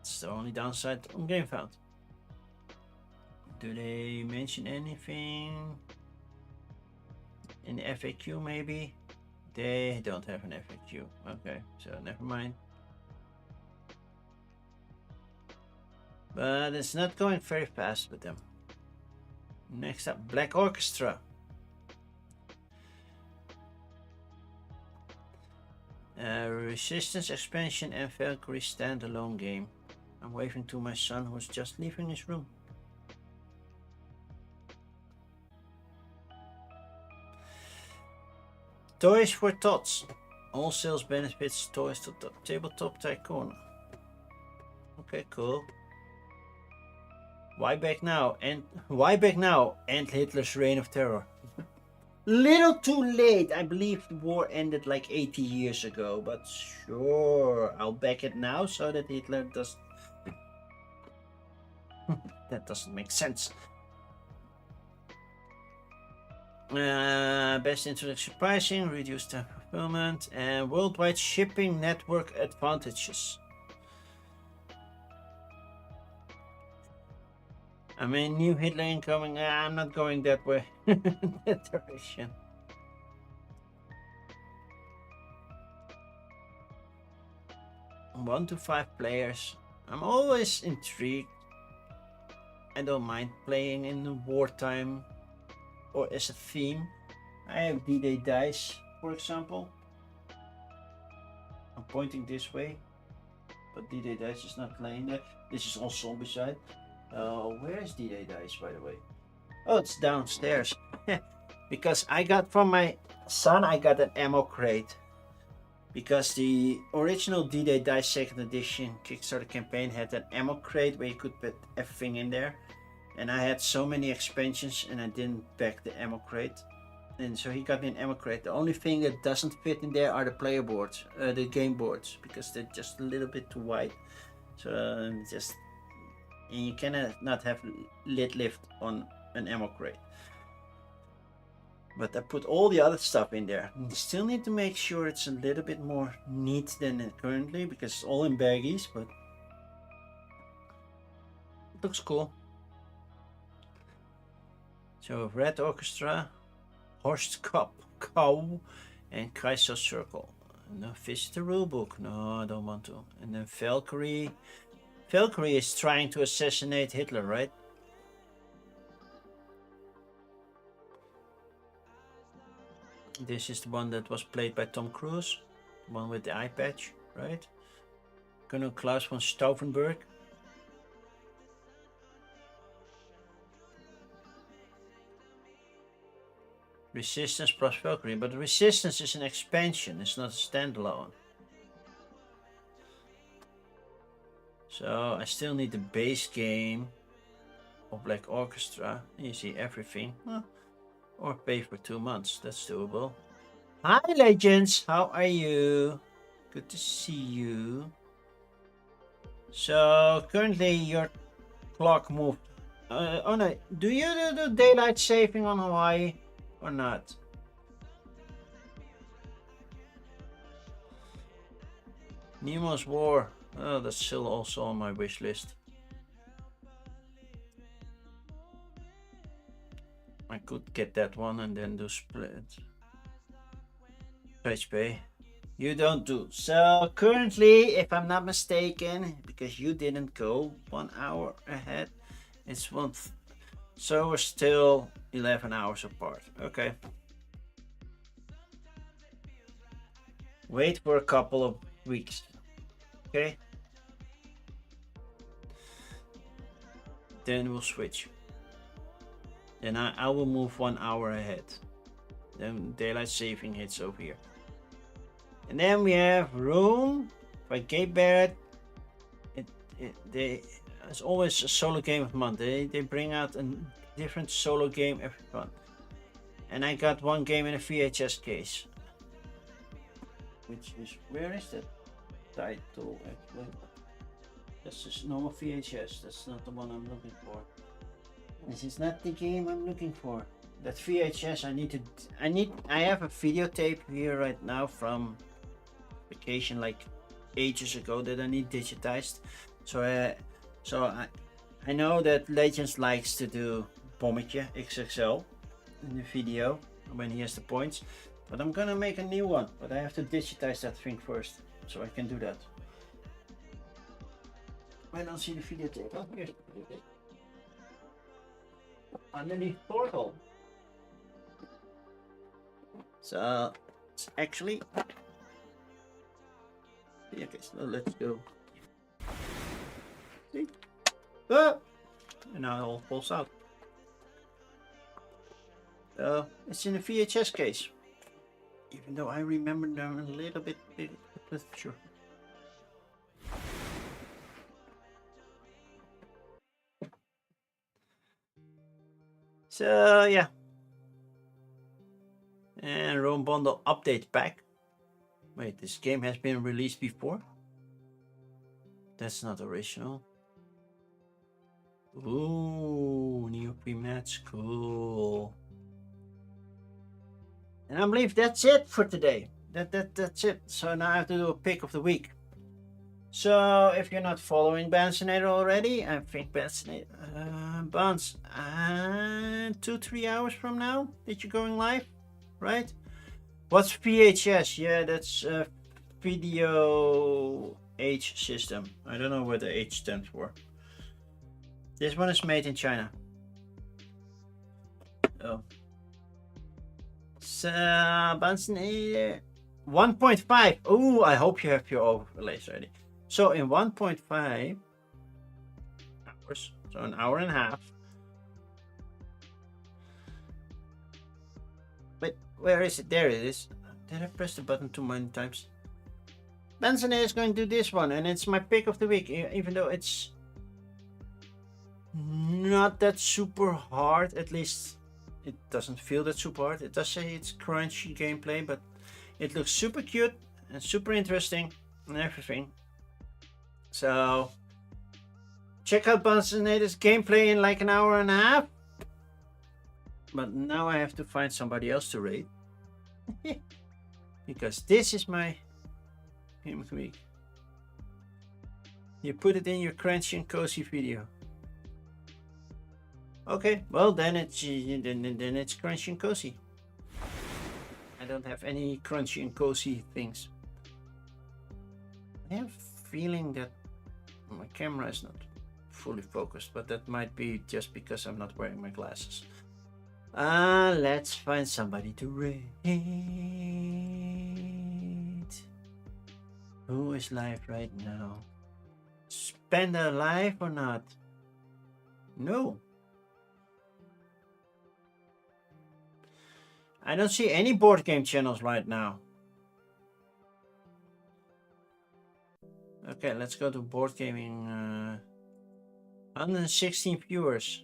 It's the only downside on GameFound. Do they mention anything in the FAQ maybe? They don't have an FAQ. Okay, so never mind. But it's not going very fast with them. Next up, Black Orchestra. Resistance expansion and Valkyrie standalone game. I'm waving to my son who's just leaving his room. Toys for Tots. All sales benefits toys to Tabletop Tycoon. Okay, cool. Why back now? And why back now? End Hitler's reign of terror. Little too late. I believe the war ended like 80 years ago, but sure, I'll back it now so that Hitler does. That doesn't make sense. Best introduction pricing, reduced time fulfillment, and worldwide shipping network advantages. I mean, new Hitler incoming. I'm not going that way. That direction. One to 5 players. I'm always intrigued. I don't mind playing in the wartime or as a theme. I have D-Day dice, for example. I'm pointing this way, but D-Day dice is not playing there. This is all Zombicide. Where is D-Day dice, by the way? Oh, it's downstairs. Because I got from my son, I got an ammo crate. Because the original D-Day Dice 2nd edition Kickstarter campaign had an ammo crate where you could put everything in there. And I had so many expansions and I didn't pack the ammo crate. And so he got me an ammo crate. The only thing that doesn't fit in there are the player boards, the game boards, because they're just a little bit too wide. So and you cannot not have lid lift on an ammo crate. But I put all the other stuff in there. You still need to make sure it's a little bit more neat than it currently, because it's all in baggies, but it looks cool. So Red Orchestra, Horst Cup, Cow, and Kaiser Circle. No, visit the rulebook. No, I don't want to. And then Valkyrie. Valkyrie is trying to assassinate Hitler, right? This is the one that was played by Tom Cruise, the one with the eye patch, right? Colonel Klaus von Stauffenberg. Resistance plus Valkyrie, but Resistance is an expansion, it's not a standalone. So I still need the base game of Black Orchestra. You see everything. Huh. Or pay for 2 months. That's doable. Hi, Legends. How are you? Good to see you. So currently your clock moved. Oh no. Do you do daylight saving on Hawaii or not? Nemo's War. Oh, that's still also on my wish list. I could get that one and then do split. HP. You don't do. So currently, if I'm not mistaken, because you didn't go 1 hour ahead, it's one. So we're still 11 hours apart. Okay. Wait for a couple of weeks. Okay. Then we'll switch. Then I will move 1 hour ahead. Then daylight saving hits over here. And then we have Room by Gabe Barrett. It's always a solo game of the month. They bring out a different solo game every month. And I got one game in a VHS case. Which is, where is that title actually? This is normal VHS. That's not the one I'm looking for. This is not the game I'm looking for. That VHS I have a videotape here right now from vacation like ages ago that I need digitized. So I know that Legends likes to do Bommetje XXL in the video when he has the points. But I'm gonna make a new one, but I have to digitize that thing first, so I can do that. I don't see the videotape. Oh, here. Underneath portal. So it's actually okay, so let's go. See? Ah! And now it all falls out. So it's in a VHS case. Even though I remember them a little bit, sure. So yeah. And Rome Bundle update pack. Wait, this game has been released before? That's not original. Ooh, new pre-match, cool. And I believe that's it for today. That's it. So now I have to do a pick of the week. So if you're not following Bansinator already, I think Bans, 2-3 hours from now that you're going live, right? What's VHS? Yeah, that's video H system. I don't know what the H stands for. This one is made in China. Oh. So, Bansinator 1.5. Oh, I hope you have your overlays ready. So in 1.5 hours, so an hour and a half. But where is it? There it is. Did I press the button too many times? Bansinator is going to do this one, and it's my pick of the week, even though it's not that super hard. At least it doesn't feel that super hard. It does say it's crunchy gameplay, but it looks super cute and super interesting and everything. So check out Bansinator's gameplay in like an hour and a half. But now I have to find somebody else to raid. Because this is my game of the week. You put it in your crunchy and cozy video. Okay, well then it's crunchy and cozy. I don't have any crunchy and cozy things. I have a feeling that my camera is not fully focused, but that might be just because I'm not wearing my glasses. Let's find somebody to raid. Who is live right now? Spender live or not? No. I don't see any board game channels right now. Okay, let's go to board gaming. 116 viewers.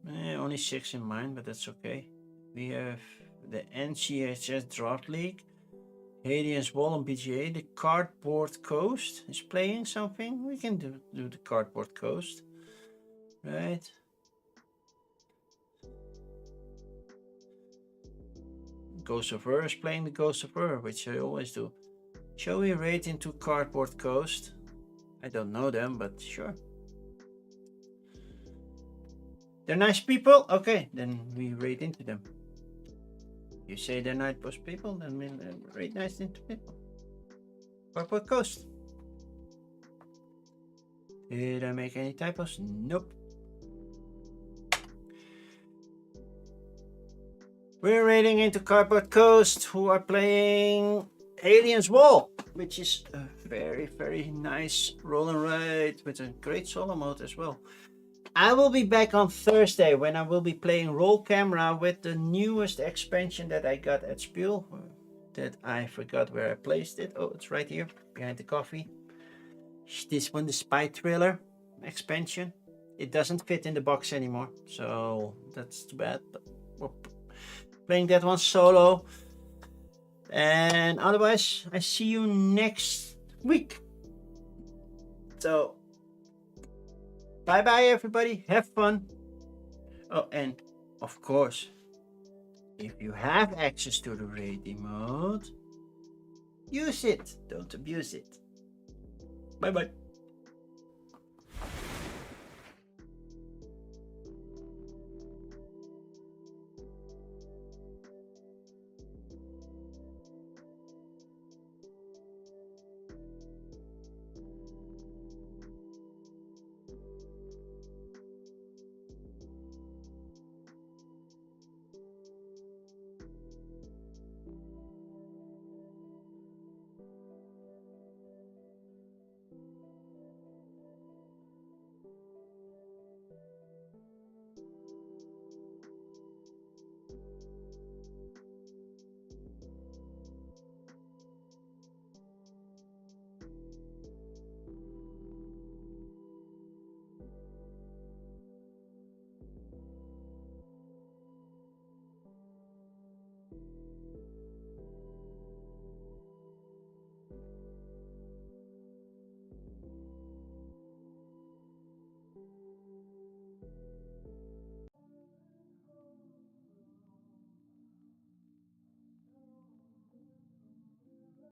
Only 6 in mine, but that's okay. We have the NCHS Draft League. Hades Wall on BGA. The Cardboard Coast is playing something. We can do the Cardboard Coast. Right. Ghost of Her is playing the Ghost of Her, which I always do. Shall we raid into Cardboard Coast? I don't know them, but sure. They're nice people? Okay, then we raid into them. You say they're nice people, then we raid nice into people. Cardboard Coast. Did I make any typos? Nope. We're raiding into Cardboard Coast, who are playing Alien's Wall, which is a very, very nice roll and ride with a great solo mode as well. I will be back on Thursday when I will be playing Roll Camera with the newest expansion that I got at Spiel. That I forgot where I placed it. Oh, it's right here behind the coffee. This one, the Spy Thriller expansion. It doesn't fit in the box anymore, so that's too bad. But we're playing that one solo. And otherwise, I see you next week. So, bye bye, everybody. Have fun. Oh, and of course, if you have access to the raid mode, use it. Don't abuse it. Bye bye.